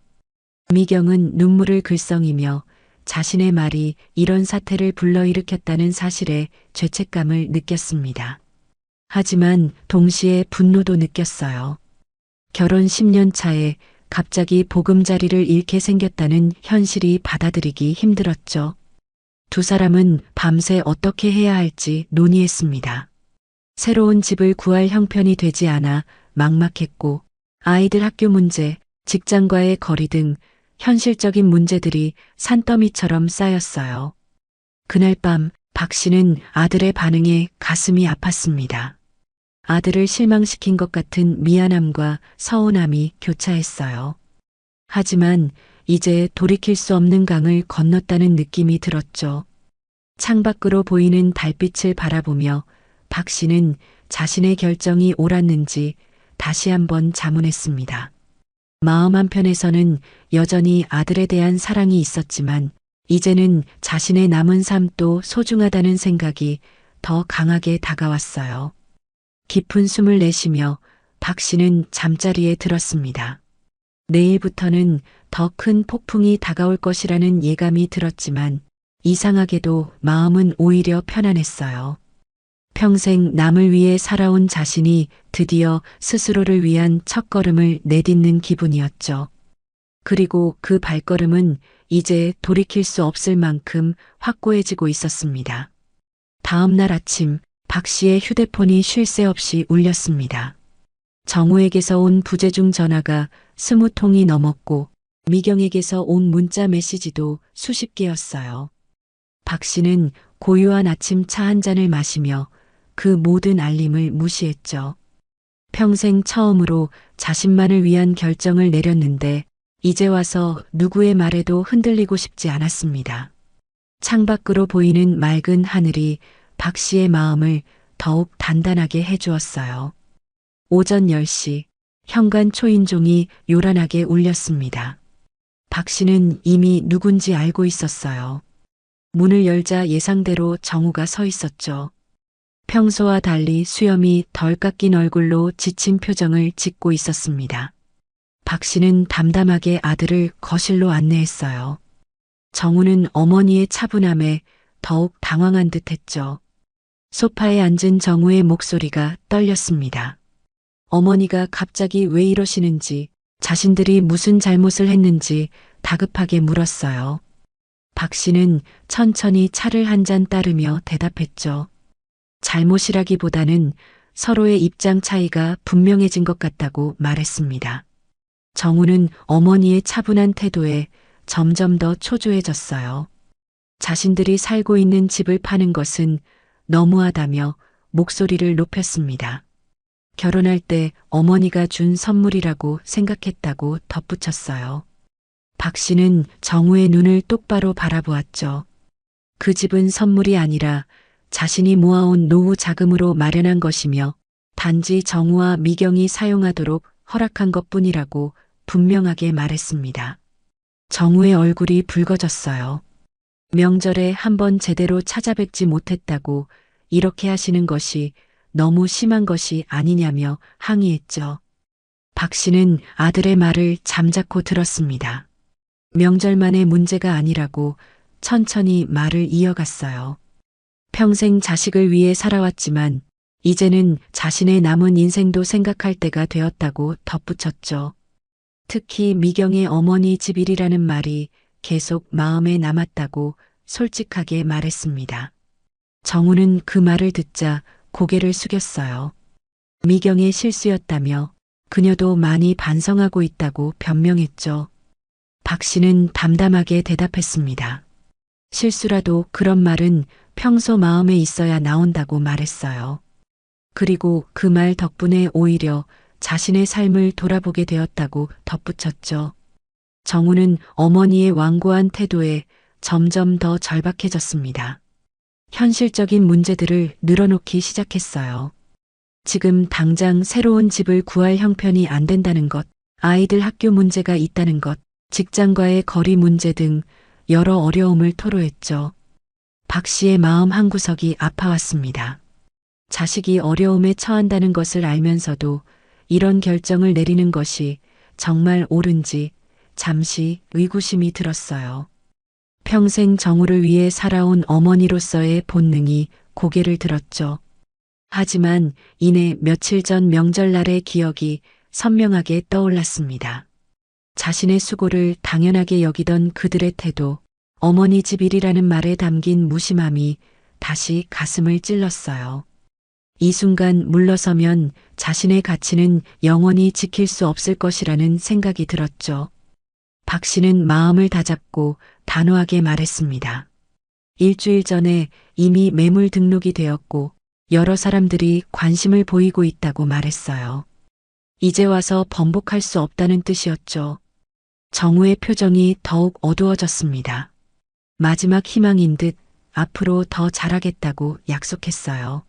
미경은 눈물을 글썽이며 자신의 말이 이런 사태를 불러일으켰다는 사실에 죄책감을 느꼈습니다. 하지만 동시에 분노도 느꼈어요. 결혼 10년 차에 갑자기 보금자리를 잃게 생겼다는 현실이 받아들이기 힘들었죠. 두 사람은 밤새 어떻게 해야 할지 논의했습니다. 새로운 집을 구할 형편이 되지 않아 막막했고 아이들 학교 문제, 직장과의 거리 등 현실적인 문제들이 산더미처럼 쌓였어요. 그날 밤 박 씨는 아들의 반응에 가슴이 아팠습니다. 아들을 실망시킨 것 같은 미안함과 서운함이 교차했어요. 하지만 이제 돌이킬 수 없는 강을 건넜다는 느낌이 들었죠. 창밖으로 보이는 달빛을 바라보며 박 씨는 자신의 결정이 옳았는지 다시 한번 자문했습니다. 마음 한편에서는 여전히 아들에 대한 사랑이 있었지만 이제는 자신의 남은 삶도 소중하다는 생각이 더 강하게 다가왔어요. 깊은 숨을 내쉬며 박 씨는 잠자리에 들었습니다. 내일부터는 더 큰 폭풍이 다가올 것이라는 예감이 들었지만 이상하게도 마음은 오히려 편안했어요. 평생 남을 위해 살아온 자신이 드디어 스스로를 위한 첫걸음을 내딛는 기분이었죠. 그리고 그 발걸음은 이제 돌이킬 수 없을 만큼 확고해지고 있었습니다. 다음 날 아침 박 씨의 휴대폰이 쉴 새 없이 울렸습니다. 정우에게서 온 부재중 전화가 20통이 넘었고 미경에게서 온 문자 메시지도 수십 개였어요. 박 씨는 고요한 아침 차 한 잔을 마시며 그 모든 알림을 무시했죠. 평생 처음으로 자신만을 위한 결정을 내렸는데 이제 와서 누구의 말에도 흔들리고 싶지 않았습니다. 창밖으로 보이는 맑은 하늘이 박 씨의 마음을 더욱 단단하게 해주었어요. 오전 10시 현관 초인종이 요란하게 울렸습니다. 박 씨는 이미 누군지 알고 있었어요. 문을 열자 예상대로 정우가 서 있었죠. 평소와 달리 수염이 덜 깎인 얼굴로 지친 표정을 짓고 있었습니다. 박 씨는 담담하게 아들을 거실로 안내했어요. 정우는 어머니의 차분함에 더욱 당황한 듯 했죠. 소파에 앉은 정우의 목소리가 떨렸습니다. 어머니가 갑자기 왜 이러시는지, 자신들이 무슨 잘못을 했는지 다급하게 물었어요. 박 씨는 천천히 차를 한 잔 따르며 대답했죠. 잘못이라기보다는 서로의 입장 차이가 분명해진 것 같다고 말했습니다. 정우는 어머니의 차분한 태도에 점점 더 초조해졌어요. 자신들이 살고 있는 집을 파는 것은 너무하다며 목소리를 높였습니다. 결혼할 때 어머니가 준 선물이라고 생각했다고 덧붙였어요. 박 씨는 정우의 눈을 똑바로 바라보았죠. 그 집은 선물이 아니라 자신이 모아온 노후 자금으로 마련한 것이며 단지 정우와 미경이 사용하도록 허락한 것뿐이라고 분명하게 말했습니다. 정우의 얼굴이 붉어졌어요. 명절에 한번 제대로 찾아뵙지 못했다고 이렇게 하시는 것이 너무 심한 것이 아니냐며 항의했죠. 박 씨는 아들의 말을 잠자코 들었습니다. 명절만의 문제가 아니라고 천천히 말을 이어갔어요. 평생 자식을 위해 살아왔지만 이제는 자신의 남은 인생도 생각할 때가 되었다고 덧붙였죠. 특히 미경의 어머니 집 일이라는 말이 계속 마음에 남았다고 솔직하게 말했습니다. 정우는 그 말을 듣자 고개를 숙였어요. 미경의 실수였다며 그녀도 많이 반성하고 있다고 변명했죠. 박 씨는 담담하게 대답했습니다. 실수라도 그런 말은 평소 마음에 있어야 나온다고 말했어요. 그리고 그 말 덕분에 오히려 자신의 삶을 돌아보게 되었다고 덧붙였죠. 정우는 어머니의 완고한 태도에 점점 더 절박해졌습니다. 현실적인 문제들을 늘어놓기 시작했어요. 지금 당장 새로운 집을 구할 형편이 안 된다는 것, 아이들 학교 문제가 있다는 것, 직장과의 거리 문제 등 여러 어려움을 토로했죠. 박 씨의 마음 한구석이 아파왔습니다. 자식이 어려움에 처한다는 것을 알면서도 이런 결정을 내리는 것이 정말 옳은지 잠시 의구심이 들었어요. 평생 정우를 위해 살아온 어머니로서의 본능이 고개를 들었죠. 하지만 이내 며칠 전 명절날의 기억이 선명하게 떠올랐습니다. 자신의 수고를 당연하게 여기던 그들의 태도, 어머니 집 일이라는 말에 담긴 무심함이 다시 가슴을 찔렀어요. 이 순간 물러서면 자신의 가치는 영원히 지킬 수 없을 것이라는 생각이 들었죠. 박 씨는 마음을 다잡고 단호하게 말했습니다. 일주일 전에 이미 매물 등록이 되었고 여러 사람들이 관심을 보이고 있다고 말했어요. 이제 와서 번복할 수 없다는 뜻이었죠. 정우의 표정이 더욱 어두워졌습니다. 마지막 희망인 듯 앞으로 더 잘하겠다고 약속했어요.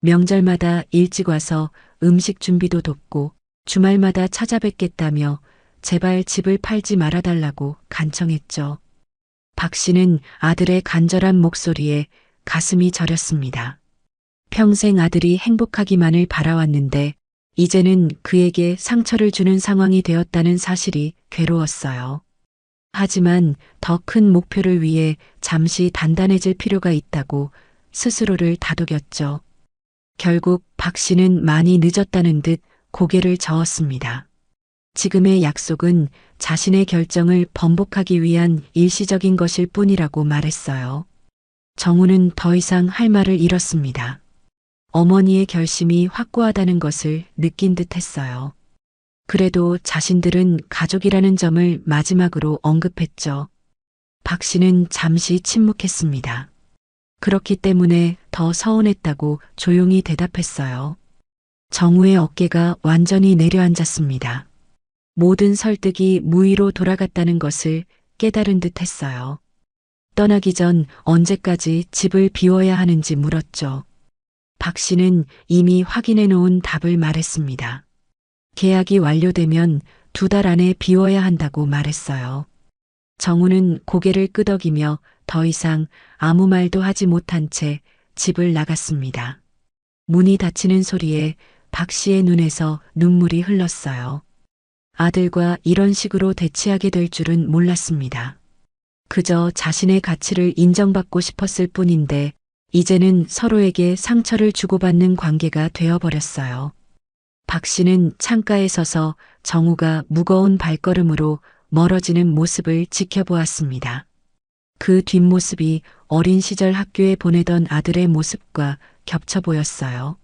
명절마다 일찍 와서 음식 준비도 돕고 주말마다 찾아뵙겠다며 제발 집을 팔지 말아달라고 간청했죠. 박 씨는 아들의 간절한 목소리에 가슴이 저렸습니다. 평생 아들이 행복하기만을 바라왔는데 이제는 그에게 상처를 주는 상황이 되었다는 사실이 괴로웠어요. 하지만 더 큰 목표를 위해 잠시 단단해질 필요가 있다고 스스로를 다독였죠. 결국 박 씨는 많이 늦었다는 듯 고개를 저었습니다. 지금의 약속은 자신의 결정을 번복하기 위한 일시적인 것일 뿐이라고 말했어요. 정우는 더 이상 할 말을 잃었습니다. 어머니의 결심이 확고하다는 것을 느낀 듯 했어요. 그래도 자신들은 가족이라는 점을 마지막으로 언급했죠. 박 씨는 잠시 침묵했습니다. 그렇기 때문에 더 서운했다고 조용히 대답했어요. 정우의 어깨가 완전히 내려앉았습니다. 모든 설득이 무의로 돌아갔다는 것을 깨달은 듯 했어요. 떠나기 전 언제까지 집을 비워야 하는지 물었죠. 박 씨는 이미 확인해 놓은 답을 말했습니다. 계약이 완료되면 2달 안에 비워야 한다고 말했어요. 정우는 고개를 끄덕이며 더 이상 아무 말도 하지 못한 채 집을 나갔습니다. 문이 닫히는 소리에 박 씨의 눈에서 눈물이 흘렀어요. 아들과 이런 식으로 대치하게 될 줄은 몰랐습니다. 그저 자신의 가치를 인정받고 싶었을 뿐인데 이제는 서로에게 상처를 주고받는 관계가 되어버렸어요. 박 씨는 창가에 서서 정우가 무거운 발걸음으로 멀어지는 모습을 지켜보았습니다. 그 뒷모습이 어린 시절 학교에 보내던 아들의 모습과 겹쳐 보였어요.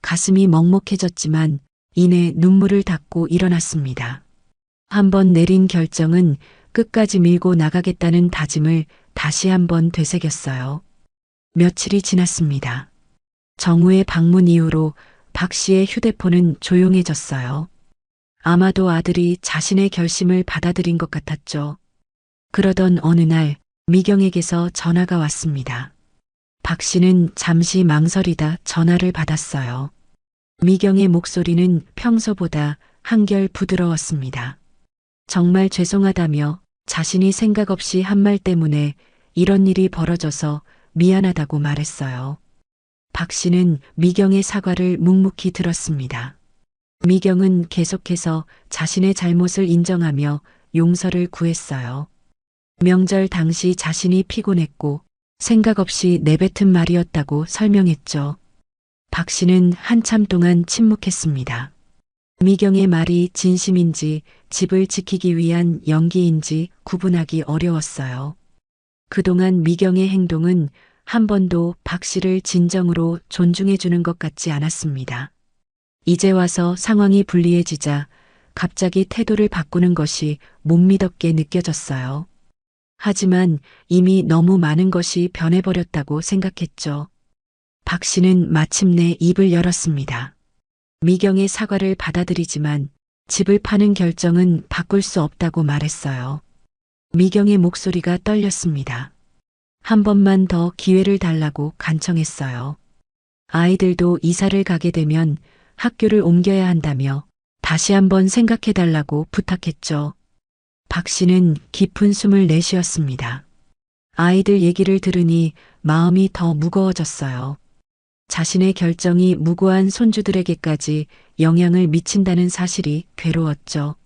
가슴이 먹먹해졌지만 이내 눈물을 닦고 일어났습니다. 한번 내린 결정은 끝까지 밀고 나가겠다는 다짐을 다시 한번 되새겼어요. 며칠이 지났습니다. 정우의 방문 이후로 박 씨의 휴대폰은 조용해졌어요. 아마도 아들이 자신의 결심을 받아들인 것 같았죠. 그러던 어느 날 미경에게서 전화가 왔습니다. 박 씨는 잠시 망설이다 전화를 받았어요. 미경의 목소리는 평소보다 한결 부드러웠습니다. 정말 죄송하다며 자신이 생각 없이 한 말 때문에 이런 일이 벌어져서 미안하다고 말했어요. 박 씨는 미경의 사과를 묵묵히 들었습니다. 미경은 계속해서 자신의 잘못을 인정하며 용서를 구했어요. 명절 당시 자신이 피곤했고 생각 없이 내뱉은 말이었다고 설명했죠. 박 씨는 한참 동안 침묵했습니다. 미경의 말이 진심인지 집을 지키기 위한 연기인지 구분하기 어려웠어요. 그동안 미경의 행동은 한 번도 박 씨를 진정으로 존중해주는 것 같지 않았습니다. 이제 와서 상황이 불리해지자 갑자기 태도를 바꾸는 것이 못 믿었게 느껴졌어요. 하지만 이미 너무 많은 것이 변해버렸다고 생각했죠. 박 씨는 마침내 입을 열었습니다. 미경의 사과를 받아들이지만 집을 파는 결정은 바꿀 수 없다고 말했어요. 미경의 목소리가 떨렸습니다. 한 번만 더 기회를 달라고 간청했어요. 아이들도 이사를 가게 되면 학교를 옮겨야 한다며 다시 한번 생각해 달라고 부탁했죠. 박 씨는 깊은 숨을 내쉬었습니다. 아이들 얘기를 들으니 마음이 더 무거워졌어요. 자신의 결정이 무고한 손주들에게까지 영향을 미친다는 사실이 괴로웠죠.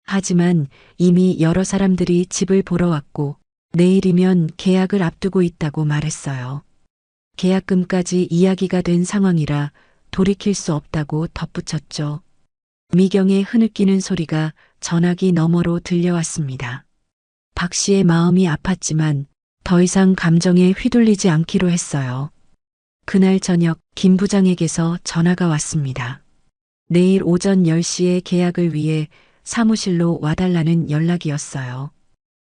하지만 이미 여러 사람들이 집을 보러 왔고 내일이면 계약을 앞두고 있다고 말했어요. 계약금까지 이야기가 된 상황이라 돌이킬 수 없다고 덧붙였죠. 미경의 흐느끼는 소리가 전화기 너머로 들려왔습니다. 박 씨의 마음이 아팠지만 더 이상 감정에 휘둘리지 않기로 했어요. 그날 저녁 김 부장에게서 전화가 왔습니다. 내일 오전 10시에 계약을 위해 사무실로 와달라는 연락이었어요.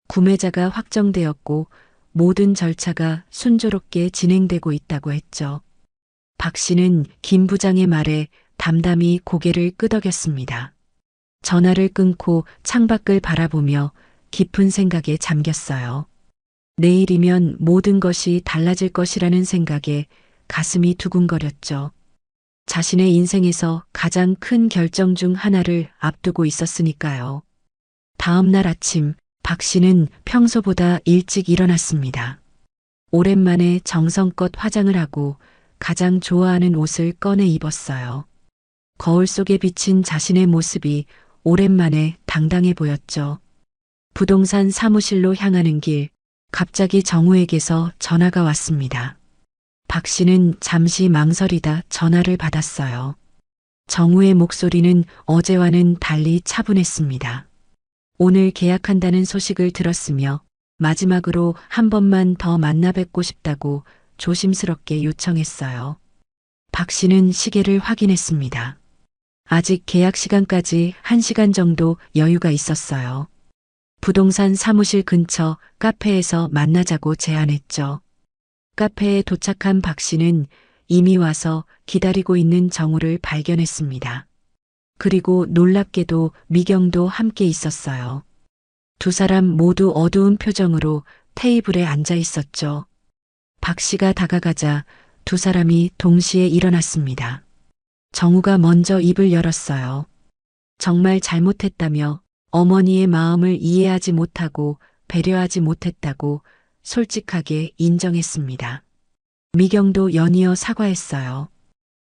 구매자가 확정되었고 모든 절차가 순조롭게 진행되고 있다고 했죠. 박 씨는 김 부장의 말에 담담히 고개를 끄덕였습니다. 전화를 끊고 창밖을 바라보며 깊은 생각에 잠겼어요. 내일이면 모든 것이 달라질 것이라는 생각에 가슴이 두근거렸죠. 자신의 인생에서 가장 큰 결정 중 하나를 앞두고 있었으니까요. 다음 날 아침 박 씨는 평소보다 일찍 일어났습니다. 오랜만에 정성껏 화장을 하고 가장 좋아하는 옷을 꺼내 입었어요. 거울 속에 비친 자신의 모습이 오랜만에 당당해 보였죠. 부동산 사무실로 향하는 길, 갑자기 정우에게서 전화가 왔습니다. 박 씨는 잠시 망설이다 전화를 받았어요. 정우의 목소리는 어제와는 달리 차분했습니다. 오늘 계약한다는 소식을 들었으며 마지막으로 한 번만 더 만나 뵙고 싶다고 조심스럽게 요청했어요. 박 씨는 시계를 확인했습니다. 아직 계약 시간까지 1시간 정도 여유가 있었어요. 부동산 사무실 근처 카페에서 만나자고 제안했죠. 카페에 도착한 박 씨는 이미 와서 기다리고 있는 정우를 발견했습니다. 그리고 놀랍게도 미경도 함께 있었어요. 두 사람 모두 어두운 표정으로 테이블에 앉아 있었죠. 박 씨가 다가가자 두 사람이 동시에 일어났습니다. 정우가 먼저 입을 열었어요. 정말 잘못했다며 어머니의 마음을 이해하지 못하고 배려하지 못했다고 솔직하게 인정했습니다. 미경도 연이어 사과했어요.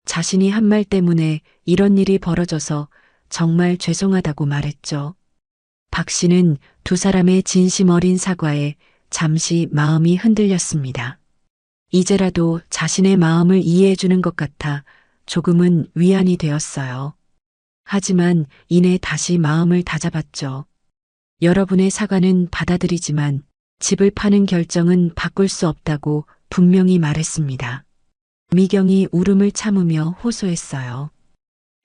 자신이 한 말 때문에 이런 일이 벌어져서 정말 죄송하다고 말했죠. 박 씨는 두 사람의 진심 어린 사과에 잠시 마음이 흔들렸습니다. 이제라도 자신의 마음을 이해해 주는 것 같아 조금은 위안이 되었어요. 하지만 이내 다시 마음을 다잡았죠. 여러분의 사과는 받아들이지만 집을 파는 결정은 바꿀 수 없다고 분명히 말했습니다. 미경이 울음을 참으며 호소했어요.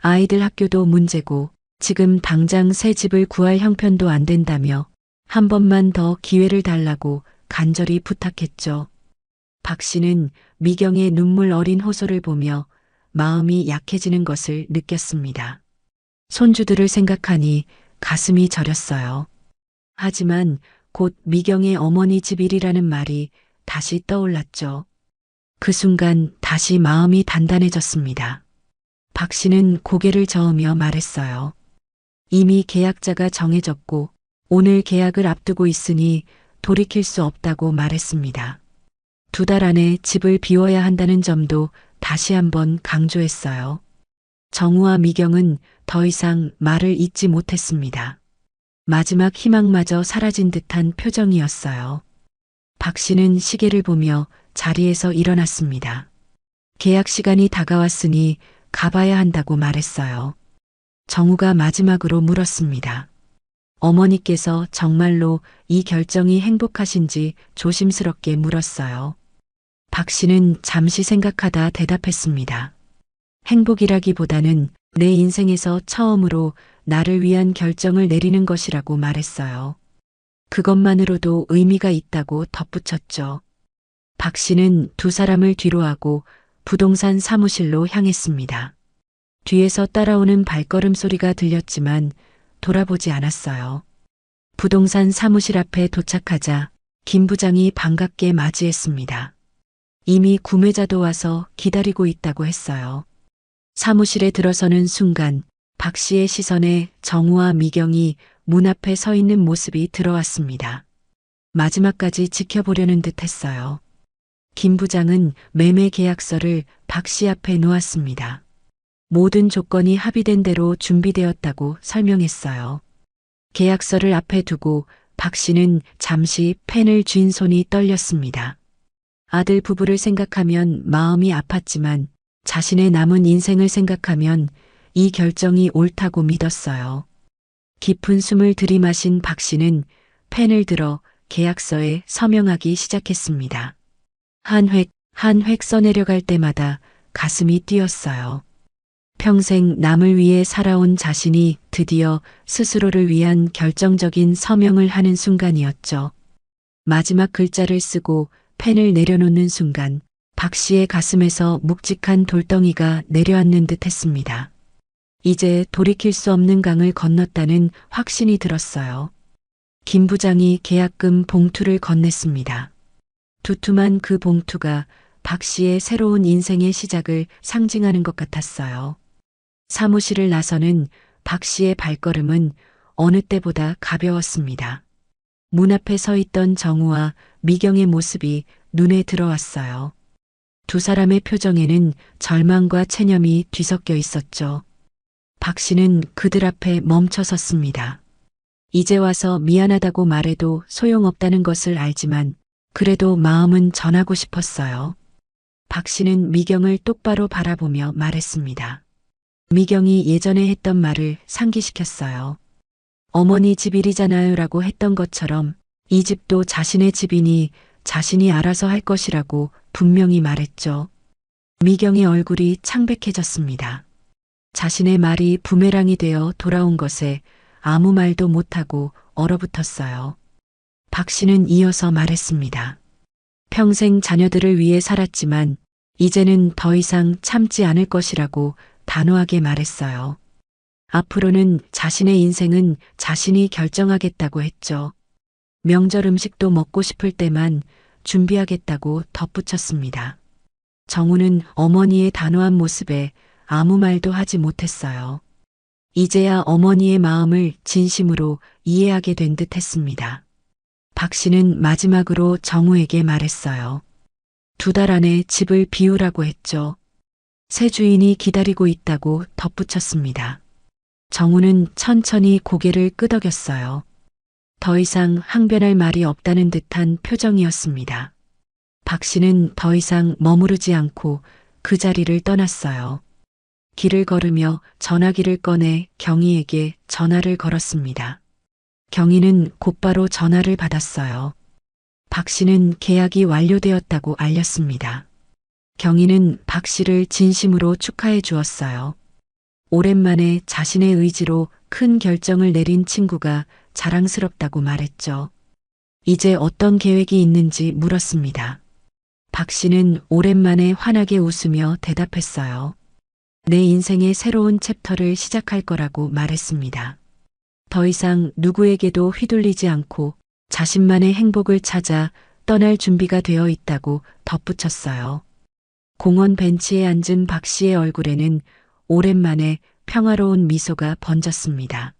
아이들 학교도 문제고 지금 당장 새 집을 구할 형편도 안 된다며 한 번만 더 기회를 달라고 간절히 부탁했죠. 박 씨는 미경의 눈물 어린 호소를 보며 마음이 약해지는 것을 느꼈습니다. 손주들을 생각하니 가슴이 저렸어요. 하지만 곧 미경의 어머니 집 일이라는 말이 다시 떠올랐죠. 그 순간 다시 마음이 단단해졌습니다. 박 씨는 고개를 저으며 말했어요. 이미 계약자가 정해졌고 오늘 계약을 앞두고 있으니 돌이킬 수 없다고 말했습니다. 2달 안에 집을 비워야 한다는 점도 다시 한번 강조했어요. 정우와 미경은 더 이상 말을 잇지 못했습니다. 마지막 희망마저 사라진 듯한 표정이었어요. 박 씨는 시계를 보며 자리에서 일어났습니다. 계약 시간이 다가왔으니 가봐야 한다고 말했어요. 정우가 마지막으로 물었습니다. 어머니께서 정말로 이 결정이 행복하신지 조심스럽게 물었어요. 박 씨는 잠시 생각하다 대답했습니다. 행복이라기보다는 내 인생에서 처음으로 나를 위한 결정을 내리는 것이라고 말했어요. 그것만으로도 의미가 있다고 덧붙였죠. 박 씨는 두 사람을 뒤로하고 부동산 사무실로 향했습니다. 뒤에서 따라오는 발걸음 소리가 들렸지만 돌아보지 않았어요. 부동산 사무실 앞에 도착하자 김 부장이 반갑게 맞이했습니다. 이미 구매자도 와서 기다리고 있다고 했어요. 사무실에 들어서는 순간 박 씨의 시선에 정우와 미경이 문 앞에 서 있는 모습이 들어왔습니다. 마지막까지 지켜보려는 듯 했어요. 김 부장은 매매 계약서를 박 씨 앞에 놓았습니다. 모든 조건이 합의된 대로 준비되었다고 설명했어요. 계약서를 앞에 두고 박 씨는 잠시 펜을 쥔 손이 떨렸습니다. 아들 부부를 생각하면 마음이 아팠지만 자신의 남은 인생을 생각하면 이 결정이 옳다고 믿었어요. 깊은 숨을 들이마신 박 씨는 펜을 들어 계약서에 서명하기 시작했습니다. 한 획, 한 획 써내려갈 때마다 가슴이 뛰었어요. 평생 남을 위해 살아온 자신이 드디어 스스로를 위한 결정적인 서명을 하는 순간이었죠. 마지막 글자를 쓰고 펜을 내려놓는 순간 박 씨의 가슴에서 묵직한 돌덩이가 내려앉는 듯 했습니다. 이제 돌이킬 수 없는 강을 건넜다는 확신이 들었어요. 김 부장이 계약금 봉투를 건넸습니다. 두툼한 그 봉투가 박 씨의 새로운 인생의 시작을 상징하는 것 같았어요. 사무실을 나서는 박 씨의 발걸음은 어느 때보다 가벼웠습니다. 문 앞에 서 있던 정우와 미경의 모습이 눈에 들어왔어요. 두 사람의 표정에는 절망과 체념이 뒤섞여 있었죠. 박 씨는 그들 앞에 멈춰 섰습니다. 이제 와서 미안하다고 말해도 소용없다는 것을 알지만 그래도 마음은 전하고 싶었어요. 박 씨는 미경을 똑바로 바라보며 말했습니다. 미경이 예전에 했던 말을 상기시켰어요. 어머니 집 일이잖아요 라고 했던 것처럼 이 집도 자신의 집이니 자신이 알아서 할 것이라고 분명히 말했죠. 미경의 얼굴이 창백해졌습니다. 자신의 말이 부메랑이 되어 돌아온 것에 아무 말도 못하고 얼어붙었어요. 박 씨는 이어서 말했습니다. 평생 자녀들을 위해 살았지만 이제는 더 이상 참지 않을 것이라고 단호하게 말했어요. 앞으로는 자신의 인생은 자신이 결정하겠다고 했죠. 명절 음식도 먹고 싶을 때만 준비하겠다고 덧붙였습니다. 정우는 어머니의 단호한 모습에 아무 말도 하지 못했어요. 이제야 어머니의 마음을 진심으로 이해하게 된 듯 했습니다. 박 씨는 마지막으로 정우에게 말했어요. 2달 안에 집을 비우라고 했죠. 새 주인이 기다리고 있다고 덧붙였습니다. 정우는 천천히 고개를 끄덕였어요. 더 이상 항변할 말이 없다는 듯한 표정이었습니다. 박 씨는 더 이상 머무르지 않고 그 자리를 떠났어요. 길을 걸으며 전화기를 꺼내 경희에게 전화를 걸었습니다. 경희는 곧바로 전화를 받았어요. 박 씨는 계약이 완료되었다고 알렸습니다. 경희는 박 씨를 진심으로 축하해 주었어요. 오랜만에 자신의 의지로 큰 결정을 내린 친구가 자랑스럽다고 말했죠. 이제 어떤 계획이 있는지 물었습니다. 박 씨는 오랜만에 환하게 웃으며 대답했어요. 내 인생의 새로운 챕터를 시작할 거라고 말했습니다. 더 이상 누구에게도 휘둘리지 않고 자신만의 행복을 찾아 떠날 준비가 되어 있다고 덧붙였어요. 공원 벤치에 앉은 박 씨의 얼굴에는 오랜만에 평화로운 미소가 번졌습니다.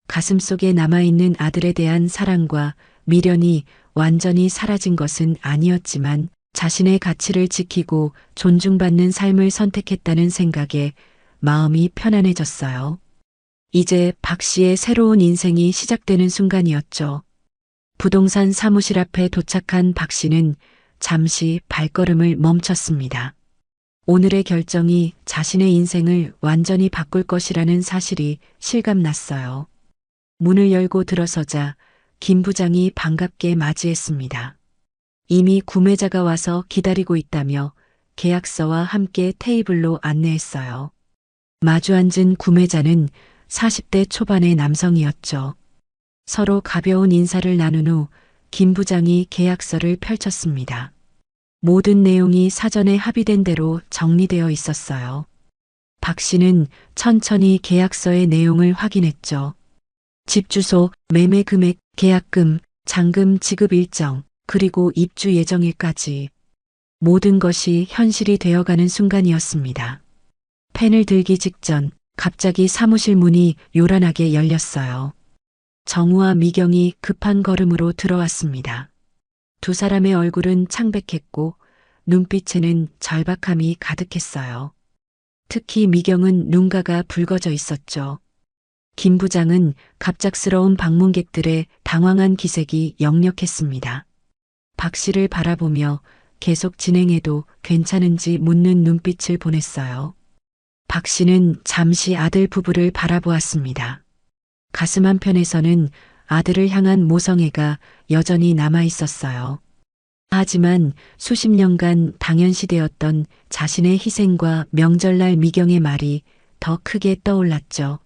가슴속에 남아있는 아들에 대한 사랑과 미련이 완전히 사라진 것은 아니었지만 자신의 가치를 지키고 존중받는 삶을 선택했다는 생각에 마음이 편안해졌어요. 이제 박 씨의 새로운 인생이 시작되는 순간이었죠. 부동산 사무실 앞에 도착한 박 씨는 잠시 발걸음을 멈췄습니다. 오늘의 결정이 자신의 인생을 완전히 바꿀 것이라는 사실이 실감났어요. 문을 열고 들어서자 김 부장이 반갑게 맞이했습니다. 이미 구매자가 와서 기다리고 있다며 계약서와 함께 테이블로 안내했어요. 마주 앉은 구매자는 40대 초반의 남성이었죠. 서로 가벼운 인사를 나눈 후 김 부장이 계약서를 펼쳤습니다. 모든 내용이 사전에 합의된 대로 정리되어 있었어요. 박 씨는 천천히 계약서의 내용을 확인했죠. 집 주소, 매매 금액, 계약금, 잔금 지급 일정, 그리고 입주 예정일까지 모든 것이 현실이 되어가는 순간이었습니다. 펜을 들기 직전 갑자기 사무실 문이 요란하게 열렸어요. 정우와 미경이 급한 걸음으로 들어왔습니다. 두 사람의 얼굴은 창백했고 눈빛에는 절박함이 가득했어요. 특히 미경은 눈가가 붉어져 있었죠. 김 부장은 갑작스러운 방문객들의 당황한 기색이 역력했습니다. 박 씨를 바라보며 계속 진행해도 괜찮은지 묻는 눈빛을 보냈어요. 박 씨는 잠시 아들 부부를 바라보았습니다. 가슴 한편에서는 아들을 향한 모성애가 여전히 남아 있었어요. 하지만 수십 년간 당연시되었던 자신의 희생과 명절날 미경의 말이 더 크게 떠올랐죠.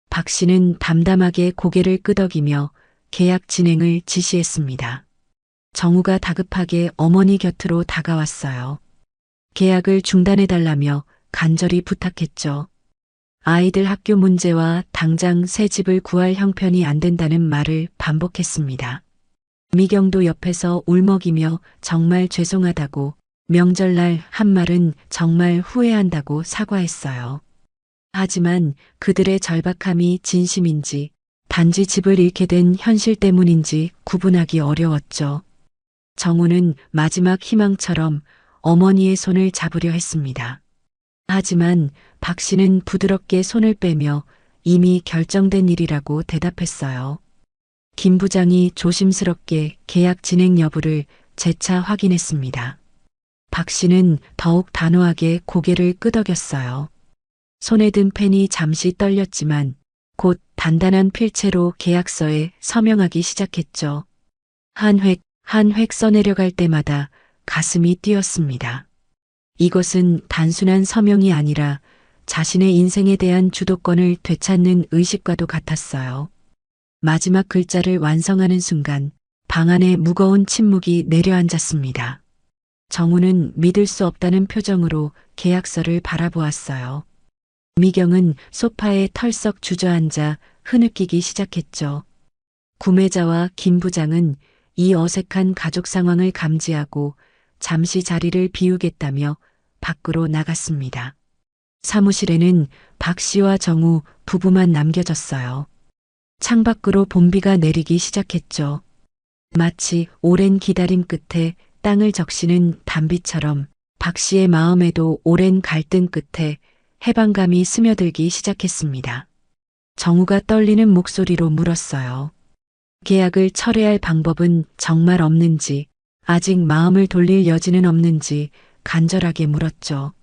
박 씨는 담담하게 고개를 끄덕이며 계약 진행을 지시했습니다. 정우가 다급하게 어머니 곁으로 다가왔어요. 계약을 중단해달라며 간절히 부탁했죠. 아이들 학교 문제와 당장 새 집을 구할 형편이 안 된다는 말을 반복했습니다. 미경도 옆에서 울먹이며 정말 죄송하다고, 명절날 한 말은 정말 후회한다고 사과했어요. 하지만 그들의 절박함이 진심인지 단지 집을 잃게 된 현실 때문인지 구분하기 어려웠죠. 정우는 마지막 희망처럼 어머니의 손을 잡으려 했습니다. 하지만 박 씨는 부드럽게 손을 빼며 이미 결정된 일이라고 대답했어요. 김 부장이 조심스럽게 계약 진행 여부를 재차 확인했습니다. 박 씨는 더욱 단호하게 고개를 끄덕였어요. 손에 든 펜이 잠시 떨렸지만 곧 단단한 필체로 계약서에 서명하기 시작했죠. 한 획, 한 획 써내려갈 때마다 가슴이 뛰었습니다. 이것은 단순한 서명이 아니라 자신의 인생에 대한 주도권을 되찾는 의식과도 같았어요. 마지막 글자를 완성하는 순간 방 안에 무거운 침묵이 내려앉았습니다. 정우는 믿을 수 없다는 표정으로 계약서를 바라보았어요. 미경은 소파에 털썩 주저앉아 흐느끼기 시작했죠. 구매자와 김 부장은 이 어색한 가족 상황을 감지하고 잠시 자리를 비우겠다며 밖으로 나갔습니다. 사무실에는 박 씨와 정우 부부만 남겨졌어요. 창밖으로 봄비가 내리기 시작했죠. 마치 오랜 기다림 끝에 땅을 적시는 단비처럼 박 씨의 마음에도 오랜 갈등 끝에 해방감이 스며들기 시작했습니다. 정우가 떨리는 목소리로 물었어요. 계약을 철회할 방법은 정말 없는지, 아직 마음을 돌릴 여지는 없는지 간절하게 물었죠.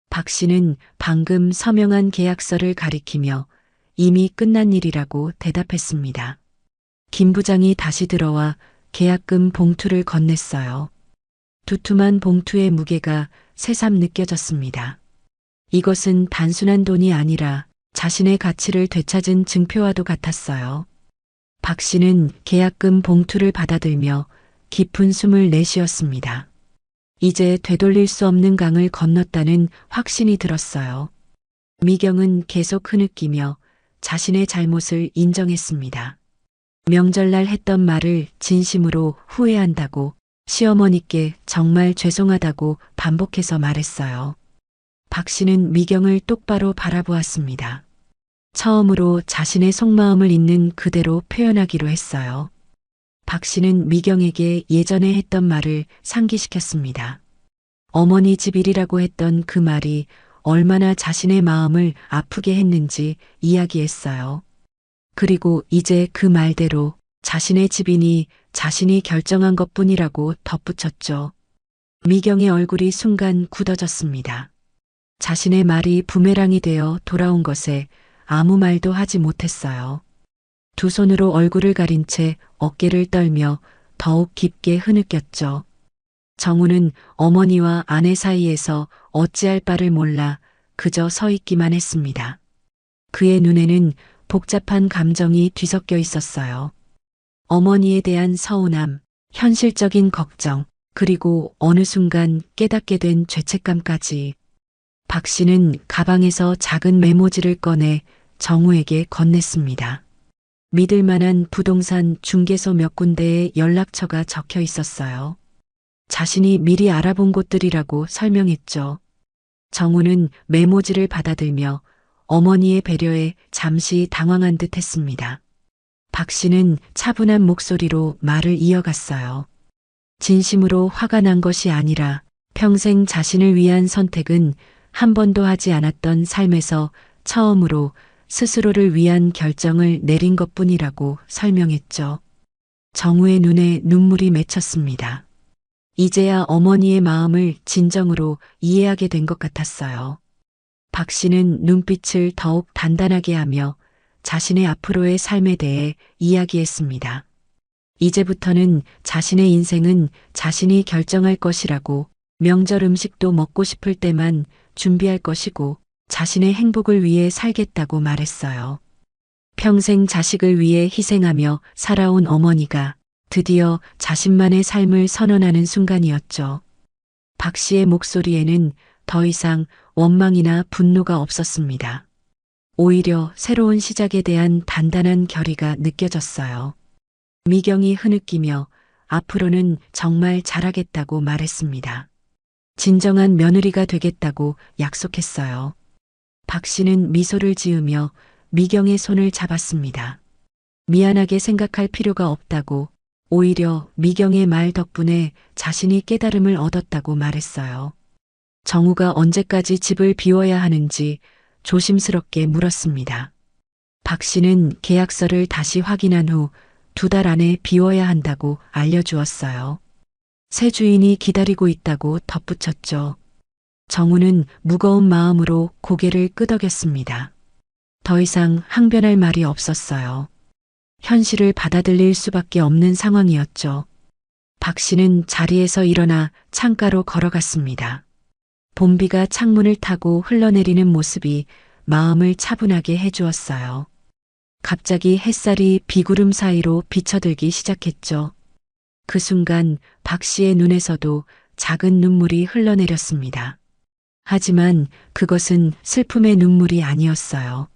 박 씨는 방금 서명한 계약서를 가리키며 이미 끝난 일이라고 대답했습니다. 김 부장이 다시 들어와 계약금 봉투를 건넸어요. 두툼한 봉투의 무게가 새삼 느껴졌습니다. 이것은 단순한 돈이 아니라 자신의 가치를 되찾은 증표와도 같았어요. 박 씨는 계약금 봉투를 받아들며 깊은 숨을 내쉬었습니다. 이제 되돌릴 수 없는 강을 건넜다는 확신이 들었어요. 미경은 계속 흐느끼며 자신의 잘못을 인정했습니다. 명절날 했던 말을 진심으로 후회한다고, 시어머니께 정말 죄송하다고 반복해서 말했어요. 박 씨는 미경을 똑바로 바라보았습니다. 처음으로 자신의 속마음을 있는 그대로 표현하기로 했어요. 박 씨는 미경에게 예전에 했던 말을 상기시켰습니다. 어머니 집 일이라고 했던 그 말이 얼마나 자신의 마음을 아프게 했는지 이야기했어요. 그리고 이제 그 말대로 자신의 집이니 자신이 결정한 것뿐이라고 덧붙였죠. 미경의 얼굴이 순간 굳어졌습니다. 자신의 말이 부메랑이 되어 돌아온 것에 아무 말도 하지 못했어요. 두 손으로 얼굴을 가린 채 어깨를 떨며 더욱 깊게 흐느꼈죠. 정우는 어머니와 아내 사이에서 어찌할 바를 몰라 그저 서 있기만 했습니다. 그의 눈에는 복잡한 감정이 뒤섞여 있었어요. 어머니에 대한 서운함, 현실적인 걱정, 그리고 어느 순간 깨닫게 된 죄책감까지. 박 씨는 가방에서 작은 메모지를 꺼내 정우에게 건넸습니다. 믿을 만한 부동산 중개소 몇 군데에 연락처가 적혀 있었어요. 자신이 미리 알아본 곳들이라고 설명했죠. 정우는 메모지를 받아들며 어머니의 배려에 잠시 당황한 듯 했습니다. 박 씨는 차분한 목소리로 말을 이어갔어요. 진심으로 화가 난 것이 아니라 평생 자신을 위한 선택은 한 번도 하지 않았던 삶에서 처음으로 스스로를 위한 결정을 내린 것뿐이라고 설명했죠. 정우의 눈에 눈물이 맺혔습니다. 이제야 어머니의 마음을 진정으로 이해하게 된 것 같았어요. 박 씨는 눈빛을 더욱 단단하게 하며 자신의 앞으로의 삶에 대해 이야기했습니다. 이제부터는 자신의 인생은 자신이 결정할 것이라고, 명절 음식도 먹고 싶을 때만 준비할 것이고 자신의 행복을 위해 살겠다고 말했어요. 평생 자식을 위해 희생하며 살아온 어머니가 드디어 자신만의 삶을 선언하는 순간이었죠. 박 씨의 목소리에는 더 이상 원망이나 분노가 없었습니다. 오히려 새로운 시작에 대한 단단한 결의가 느껴졌어요. 미경이 흐느끼며 앞으로는 정말 잘하겠다고 말했습니다. 진정한 며느리가 되겠다고 약속했어요. 박 씨는 미소를 지으며 미경의 손을 잡았습니다. 미안하게 생각할 필요가 없다고, 오히려 미경의 말 덕분에 자신이 깨달음을 얻었다고 말했어요. 정우가 언제까지 집을 비워야 하는지 조심스럽게 물었습니다. 박 씨는 계약서를 다시 확인한 후 2달 안에 비워야 한다고 알려주었어요. 새 주인이 기다리고 있다고 덧붙였죠. 정우는 무거운 마음으로 고개를 끄덕였습니다. 더 이상 항변할 말이 없었어요. 현실을 받아들일 수밖에 없는 상황이었죠. 박 씨는 자리에서 일어나 창가로 걸어갔습니다. 봄비가 창문을 타고 흘러내리는 모습이 마음을 차분하게 해주었어요. 갑자기 햇살이 비구름 사이로 비쳐들기 시작했죠. 그 순간 박 씨의 눈에서도 작은 눈물이 흘러내렸습니다. 하지만 그것은 슬픔의 눈물이 아니었어요.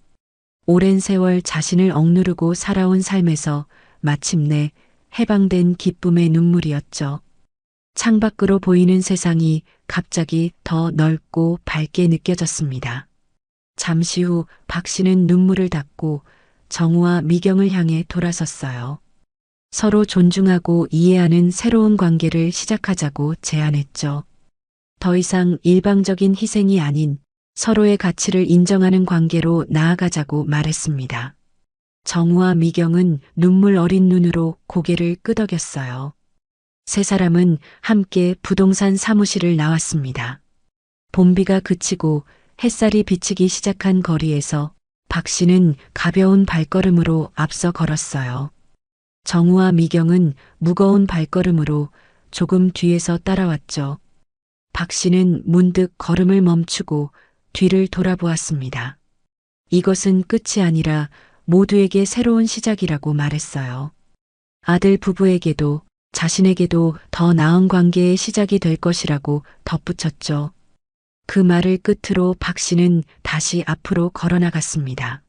오랜 세월 자신을 억누르고 살아온 삶에서 마침내 해방된 기쁨의 눈물이었죠. 창밖으로 보이는 세상이 갑자기 더 넓고 밝게 느껴졌습니다. 잠시 후 박 씨는 눈물을 닦고 정우와 미경을 향해 돌아섰어요. 서로 존중하고 이해하는 새로운 관계를 시작하자고 제안했죠. 더 이상 일방적인 희생이 아닌 서로의 가치를 인정하는 관계로 나아가자고 말했습니다. 정우와 미경은 눈물 어린 눈으로 고개를 끄덕였어요. 세 사람은 함께 부동산 사무실을 나왔습니다. 봄비가 그치고 햇살이 비치기 시작한 거리에서 박 씨는 가벼운 발걸음으로 앞서 걸었어요. 정우와 미경은 무거운 발걸음으로 조금 뒤에서 따라왔죠. 박 씨는 문득 걸음을 멈추고 뒤를 돌아보았습니다. 이것은 끝이 아니라 모두에게 새로운 시작이라고 말했어요. 아들 부부에게도 자신에게도 더 나은 관계의 시작이 될 것이라고 덧붙였죠. 그 말을 끝으로 박 씨는 다시 앞으로 걸어나갔습니다.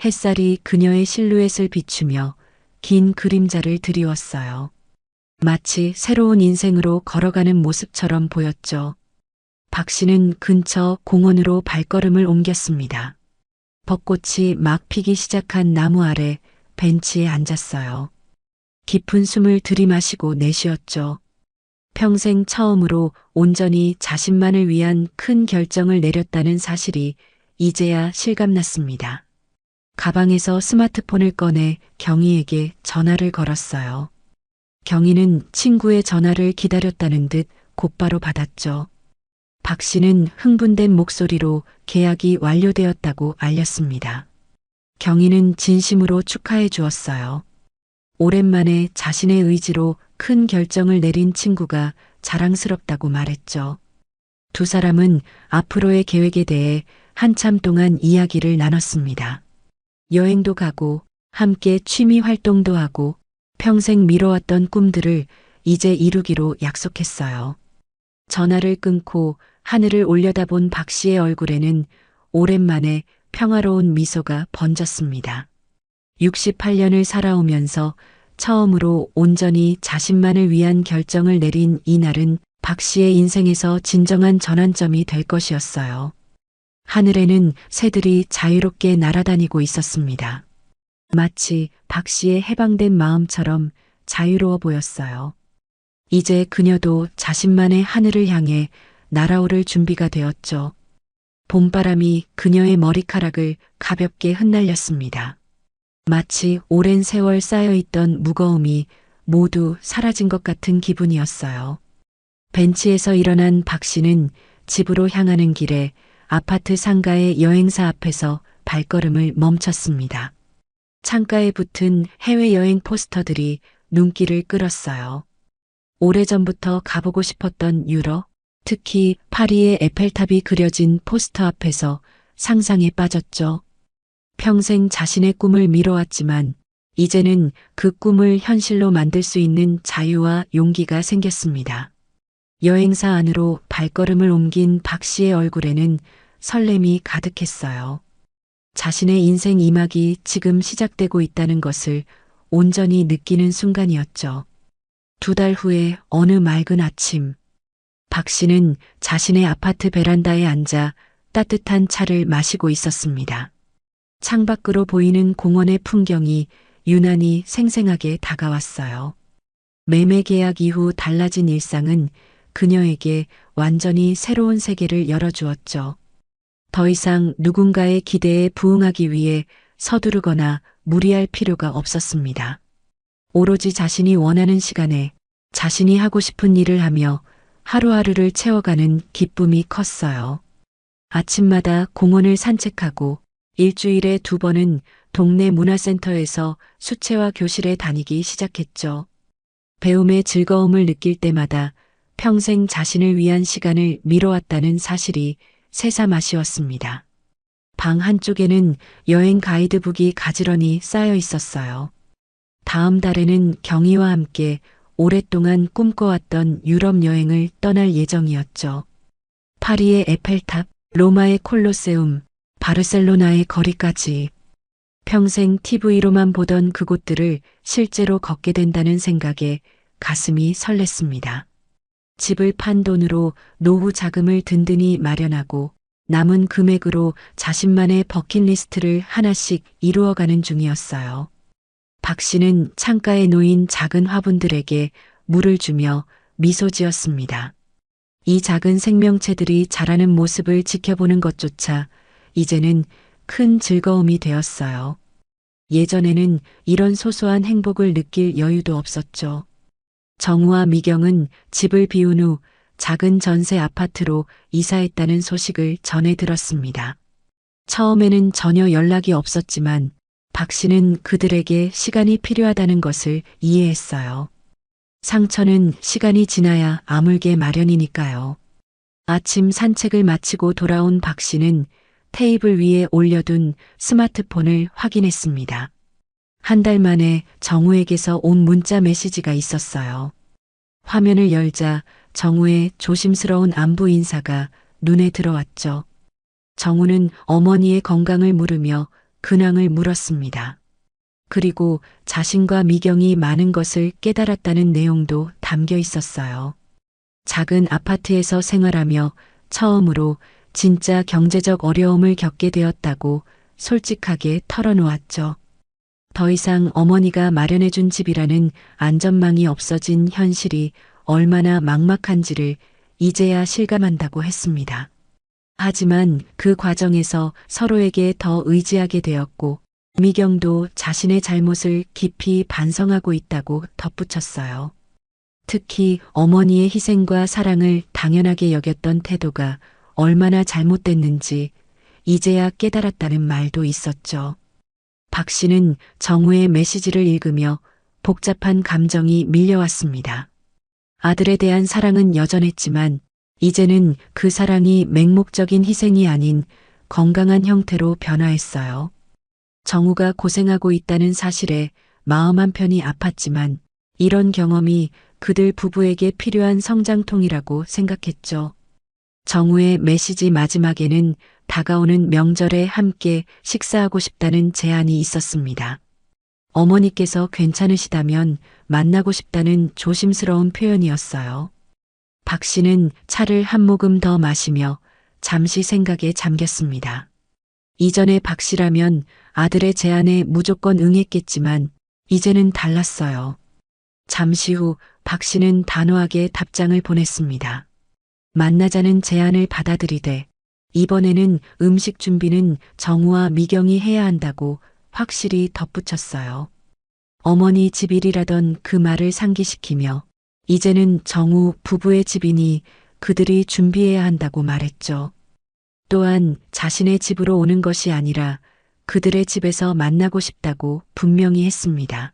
햇살이 그녀의 실루엣을 비추며 긴 그림자를 드리웠어요. 마치 새로운 인생으로 걸어가는 모습처럼 보였죠. 박 씨는 근처 공원으로 발걸음을 옮겼습니다. 벚꽃이 막 피기 시작한 나무 아래 벤치에 앉았어요. 깊은 숨을 들이마시고 내쉬었죠. 평생 처음으로 온전히 자신만을 위한 큰 결정을 내렸다는 사실이 이제야 실감났습니다. 가방에서 스마트폰을 꺼내 경희에게 전화를 걸었어요. 경희는 친구의 전화를 기다렸다는 듯 곧바로 받았죠. 박 씨는 흥분된 목소리로 계약이 완료되었다고 알렸습니다. 경희는 진심으로 축하해 주었어요. 오랜만에 자신의 의지로 큰 결정을 내린 친구가 자랑스럽다고 말했죠. 두 사람은 앞으로의 계획에 대해 한참 동안 이야기를 나눴습니다. 여행도 가고 함께 취미 활동도 하고 평생 미뤄왔던 꿈들을 이제 이루기로 약속했어요. 전화를 끊고 하늘을 올려다본 박 씨의 얼굴에는 오랜만에 평화로운 미소가 번졌습니다. 68년을 살아오면서 처음으로 온전히 자신만을 위한 결정을 내린 이날은 박 씨의 인생에서 진정한 전환점이 될 것이었어요. 하늘에는 새들이 자유롭게 날아다니고 있었습니다. 마치 박 씨의 해방된 마음처럼 자유로워 보였어요. 이제 그녀도 자신만의 하늘을 향해 날아오를 준비가 되었죠. 봄바람이 그녀의 머리카락을 가볍게 흩날렸습니다. 마치 오랜 세월 쌓여있던 무거움이 모두 사라진 것 같은 기분이었어요. 벤치에서 일어난 박 씨는 집으로 향하는 길에 아파트 상가의 여행사 앞에서 발걸음을 멈췄습니다. 창가에 붙은 해외여행 포스터들이 눈길을 끌었어요. 오래전부터 가보고 싶었던 유럽, 특히 파리의 에펠탑이 그려진 포스터 앞에서 상상에 빠졌죠. 평생 자신의 꿈을 미뤄왔지만 이제는 그 꿈을 현실로 만들 수 있는 자유와 용기가 생겼습니다. 여행사 안으로 발걸음을 옮긴 박 씨의 얼굴에는 설렘이 가득했어요. 자신의 인생 2막이 지금 시작되고 있다는 것을 온전히 느끼는 순간이었죠. 2달 후에 어느 맑은 아침, 박 씨는 자신의 아파트 베란다에 앉아 따뜻한 차를 마시고 있었습니다. 창밖으로 보이는 공원의 풍경이 유난히 생생하게 다가왔어요. 매매 계약 이후 달라진 일상은 그녀에게 완전히 새로운 세계를 열어주었죠. 더 이상 누군가의 기대에 부응하기 위해 서두르거나 무리할 필요가 없었습니다. 오로지 자신이 원하는 시간에 자신이 하고 싶은 일을 하며 하루하루를 채워가는 기쁨이 컸어요. 아침마다 공원을 산책하고 일주일에 2번은 동네 문화센터에서 수채화 교실에 다니기 시작했죠. 배움의 즐거움을 느낄 때마다 평생 자신을 위한 시간을 미뤄왔다는 사실이 새삼 아쉬웠습니다. 방 한쪽에는 여행 가이드북이 가지런히 쌓여 있었어요. 다음 달에는 경희와 함께 오랫동안 꿈꿔왔던 유럽 여행을 떠날 예정이었죠. 파리의 에펠탑, 로마의 콜로세움, 바르셀로나의 거리까지 평생 TV로만 보던 그곳들을 실제로 걷게 된다는 생각에 가슴이 설렜습니다. 집을 판 돈으로 노후 자금을 든든히 마련하고 남은 금액으로 자신만의 버킷리스트를 하나씩 이루어가는 중이었어요. 박 씨는 창가에 놓인 작은 화분들에게 물을 주며 미소 지었습니다. 이 작은 생명체들이 자라는 모습을 지켜보는 것조차 이제는 큰 즐거움이 되었어요. 예전에는 이런 소소한 행복을 느낄 여유도 없었죠. 정우와 미경은 집을 비운 후 작은 전세 아파트로 이사했다는 소식을 전해 들었습니다. 처음에는 전혀 연락이 없었지만 박 씨는 그들에게 시간이 필요하다는 것을 이해했어요. 상처는 시간이 지나야 아물게 마련이니까요. 아침 산책을 마치고 돌아온 박 씨는 테이블 위에 올려둔 스마트폰을 확인했습니다. 한 달 만에 정우에게서 온 문자 메시지가 있었어요. 화면을 열자 정우의 조심스러운 안부 인사가 눈에 들어왔죠. 정우는 어머니의 건강을 물으며 근황을 물었습니다. 그리고 자신과 미경이 많은 것을 깨달았다는 내용도 담겨 있었어요. 작은 아파트에서 생활하며 처음으로 진짜 경제적 어려움을 겪게 되었다고 솔직하게 털어놓았죠. 더 이상 어머니가 마련해준 집이라는 안전망이 없어진 현실이 얼마나 막막한지를 이제야 실감한다고 했습니다. 하지만 그 과정에서 서로에게 더 의지하게 되었고 미경도 자신의 잘못을 깊이 반성하고 있다고 덧붙였어요. 특히 어머니의 희생과 사랑을 당연하게 여겼던 태도가 얼마나 잘못됐는지 이제야 깨달았다는 말도 있었죠. 박 씨는 정우의 메시지를 읽으며 복잡한 감정이 밀려왔습니다. 아들에 대한 사랑은 여전했지만 이제는 그 사랑이 맹목적인 희생이 아닌 건강한 형태로 변화했어요. 정우가 고생하고 있다는 사실에 마음 한편이 아팠지만 이런 경험이 그들 부부에게 필요한 성장통이라고 생각했죠. 정우의 메시지 마지막에는 다가오는 명절에 함께 식사하고 싶다는 제안이 있었습니다. 어머니께서 괜찮으시다면 만나고 싶다는 조심스러운 표현이었어요. 박 씨는 차를 한 모금 더 마시며 잠시 생각에 잠겼습니다. 이전에 박 씨라면 아들의 제안에 무조건 응했겠지만 이제는 달랐어요. 잠시 후 박 씨는 단호하게 답장을 보냈습니다. 만나자는 제안을 받아들이되 이번에는 음식 준비는 정우와 미경이 해야 한다고 확실히 덧붙였어요. 어머니 집일이라던 그 말을 상기시키며 이제는 정우 부부의 집이니 그들이 준비해야 한다고 말했죠. 또한 자신의 집으로 오는 것이 아니라 그들의 집에서 만나고 싶다고 분명히 했습니다.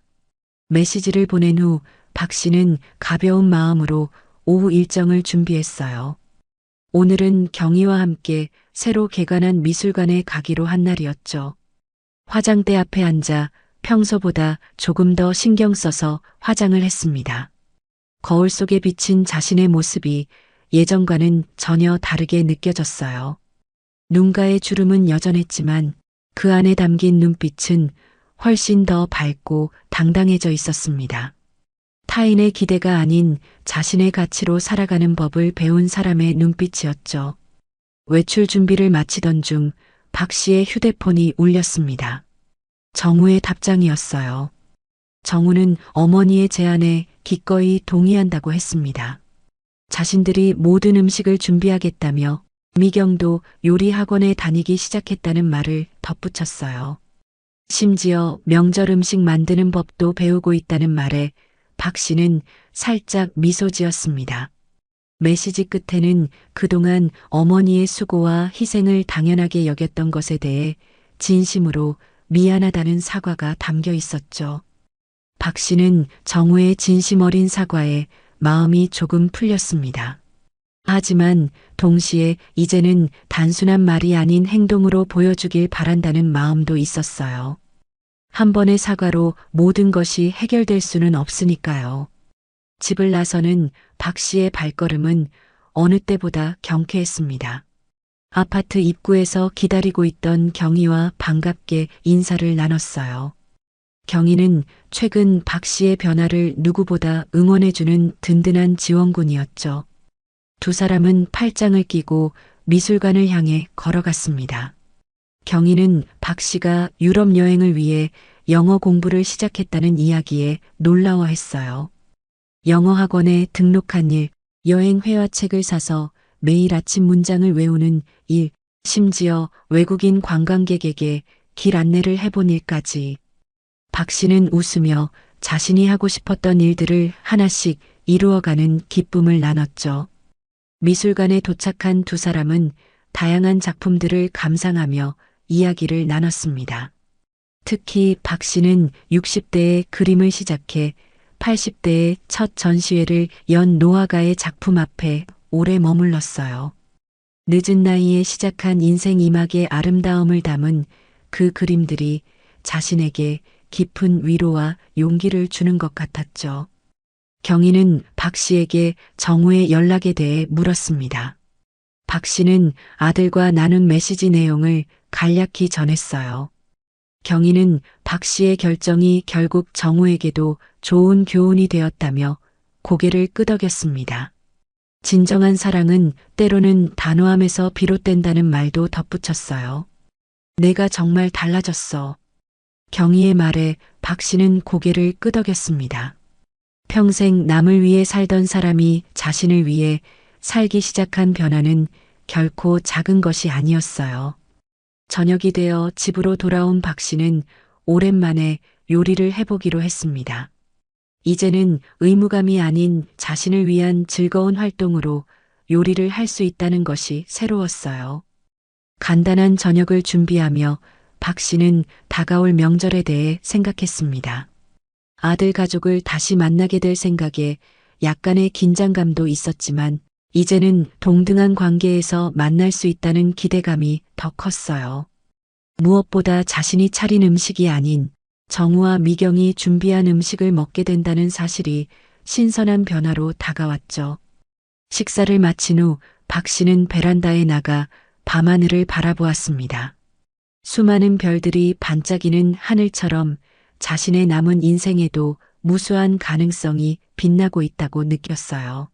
메시지를 보낸 후 박 씨는 가벼운 마음으로 오후 일정을 준비했어요. 오늘은 경희와 함께 새로 개관한 미술관에 가기로 한 날이었죠. 화장대 앞에 앉아 평소보다 조금 더 신경 써서 화장을 했습니다. 거울 속에 비친 자신의 모습이 예전과는 전혀 다르게 느껴졌어요. 눈가의 주름은 여전했지만 그 안에 담긴 눈빛은 훨씬 더 밝고 당당해져 있었습니다. 타인의 기대가 아닌 자신의 가치로 살아가는 법을 배운 사람의 눈빛이었죠. 외출 준비를 마치던 중 박 씨의 휴대폰이 울렸습니다. 정우의 답장이었어요. 정우는 어머니의 제안에 기꺼이 동의한다고 했습니다. 자신들이 모든 음식을 준비하겠다며 미경도 요리 학원에 다니기 시작했다는 말을 덧붙였어요. 심지어 명절 음식 만드는 법도 배우고 있다는 말에 박 씨는 살짝 미소 지었습니다. 메시지 끝에는 그동안 어머니의 수고와 희생을 당연하게 여겼던 것에 대해 진심으로 미안하다는 사과가 담겨 있었죠. 박 씨는 정우의 진심 어린 사과에 마음이 조금 풀렸습니다. 하지만 동시에 이제는 단순한 말이 아닌 행동으로 보여주길 바란다는 마음도 있었어요. 한 번의 사과로 모든 것이 해결될 수는 없으니까요. 집을 나서는 박 씨의 발걸음은 어느 때보다 경쾌했습니다. 아파트 입구에서 기다리고 있던 경희와 반갑게 인사를 나눴어요. 경희는 최근 박 씨의 변화를 누구보다 응원해주는 든든한 지원군이었죠. 두 사람은 팔짱을 끼고 미술관을 향해 걸어갔습니다. 경희는 박 씨가 유럽 여행을 위해 영어 공부를 시작했다는 이야기에 놀라워했어요. 영어 학원에 등록한 일, 여행 회화책을 사서 매일 아침 문장을 외우는 일, 심지어 외국인 관광객에게 길 안내를 해본 일까지. 박 씨는 웃으며 자신이 하고 싶었던 일들을 하나씩 이루어가는 기쁨을 나눴죠. 미술관에 도착한 두 사람은 다양한 작품들을 감상하며 이야기를 나눴습니다. 특히 박 씨는 60대에 그림을 시작해 80대의 첫 전시회를 연 노화가의 작품 앞에 오래 머물렀어요. 늦은 나이에 시작한 인생 이막의 아름다움을 담은 그 그림들이 자신에게 깊은 위로와 용기를 주는 것 같았죠. 경희는 박 씨에게 정우의 연락에 대해 물었습니다. 박 씨는 아들과 나눈 메시지 내용을 간략히 전했어요. 경희는 박 씨의 결정이 결국 정우에게도 좋은 교훈이 되었다며 고개를 끄덕였습니다. 진정한 사랑은 때로는 단호함에서 비롯된다는 말도 덧붙였어요. 내가 정말 달라졌어. 경희의 말에 박 씨는 고개를 끄덕였습니다. 평생 남을 위해 살던 사람이 자신을 위해 살기 시작한 변화는 결코 작은 것이 아니었어요. 저녁이 되어 집으로 돌아온 박 씨는 오랜만에 요리를 해보기로 했습니다. 이제는 의무감이 아닌 자신을 위한 즐거운 활동으로 요리를 할 수 있다는 것이 새로웠어요. 간단한 저녁을 준비하며 박 씨는 다가올 명절에 대해 생각했습니다. 아들 가족을 다시 만나게 될 생각에 약간의 긴장감도 있었지만 이제는 동등한 관계에서 만날 수 있다는 기대감이 더 컸어요. 무엇보다 자신이 차린 음식이 아닌 정우와 미경이 준비한 음식을 먹게 된다는 사실이 신선한 변화로 다가왔죠. 식사를 마친 후 박 씨는 베란다에 나가 밤하늘을 바라보았습니다. 수많은 별들이 반짝이는 하늘처럼 자신의 남은 인생에도 무수한 가능성이 빛나고 있다고 느꼈어요.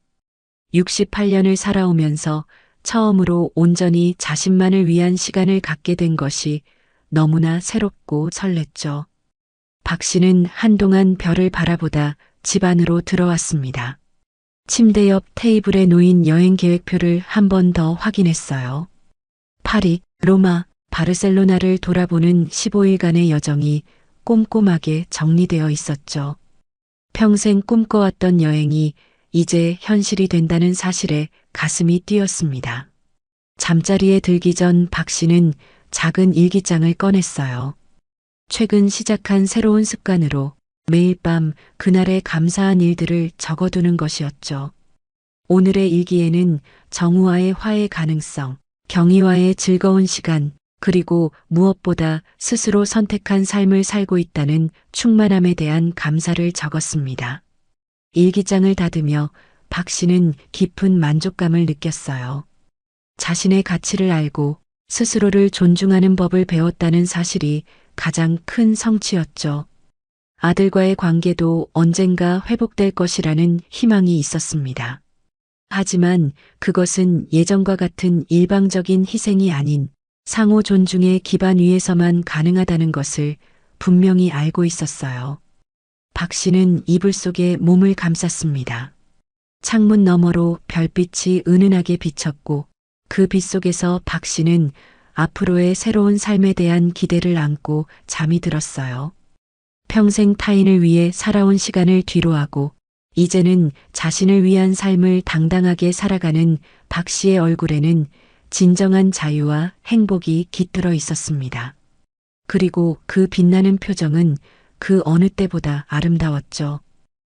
68년을 살아오면서 처음으로 온전히 자신만을 위한 시간을 갖게 된 것이 너무나 새롭고 설렜죠. 박 씨는 한동안 별을 바라보다 집 안으로 들어왔습니다. 침대 옆 테이블에 놓인 여행 계획표를 한 번 더 확인했어요. 파리, 로마, 바르셀로나를 돌아보는 15일간의 여정이 꼼꼼하게 정리되어 있었죠. 평생 꿈꿔왔던 여행이 이제 현실이 된다는 사실에 가슴이 뛰었습니다. 잠자리에 들기 전 박 씨는 작은 일기장을 꺼냈어요. 최근 시작한 새로운 습관으로 매일 밤 그날의 감사한 일들을 적어두는 것이었죠. 오늘의 일기에는 정우와의 화해 가능성, 경희와의 즐거운 시간, 그리고 무엇보다 스스로 선택한 삶을 살고 있다는 충만함에 대한 감사를 적었습니다. 일기장을 닫으며 박 씨는 깊은 만족감을 느꼈어요. 자신의 가치를 알고 스스로를 존중하는 법을 배웠다는 사실이 가장 큰 성취였죠. 아들과의 관계도 언젠가 회복될 것이라는 희망이 있었습니다. 하지만 그것은 예전과 같은 일방적인 희생이 아닌 상호 존중의 기반 위에서만 가능하다는 것을 분명히 알고 있었어요. 박 씨는 이불 속에 몸을 감쌌습니다. 창문 너머로 별빛이 은은하게 비쳤고 그 빛 속에서 박 씨는 앞으로의 새로운 삶에 대한 기대를 안고 잠이 들었어요. 평생 타인을 위해 살아온 시간을 뒤로하고 이제는 자신을 위한 삶을 당당하게 살아가는 박 씨의 얼굴에는 진정한 자유와 행복이 깃들어 있었습니다. 그리고 그 빛나는 표정은 그 어느 때보다 아름다웠죠.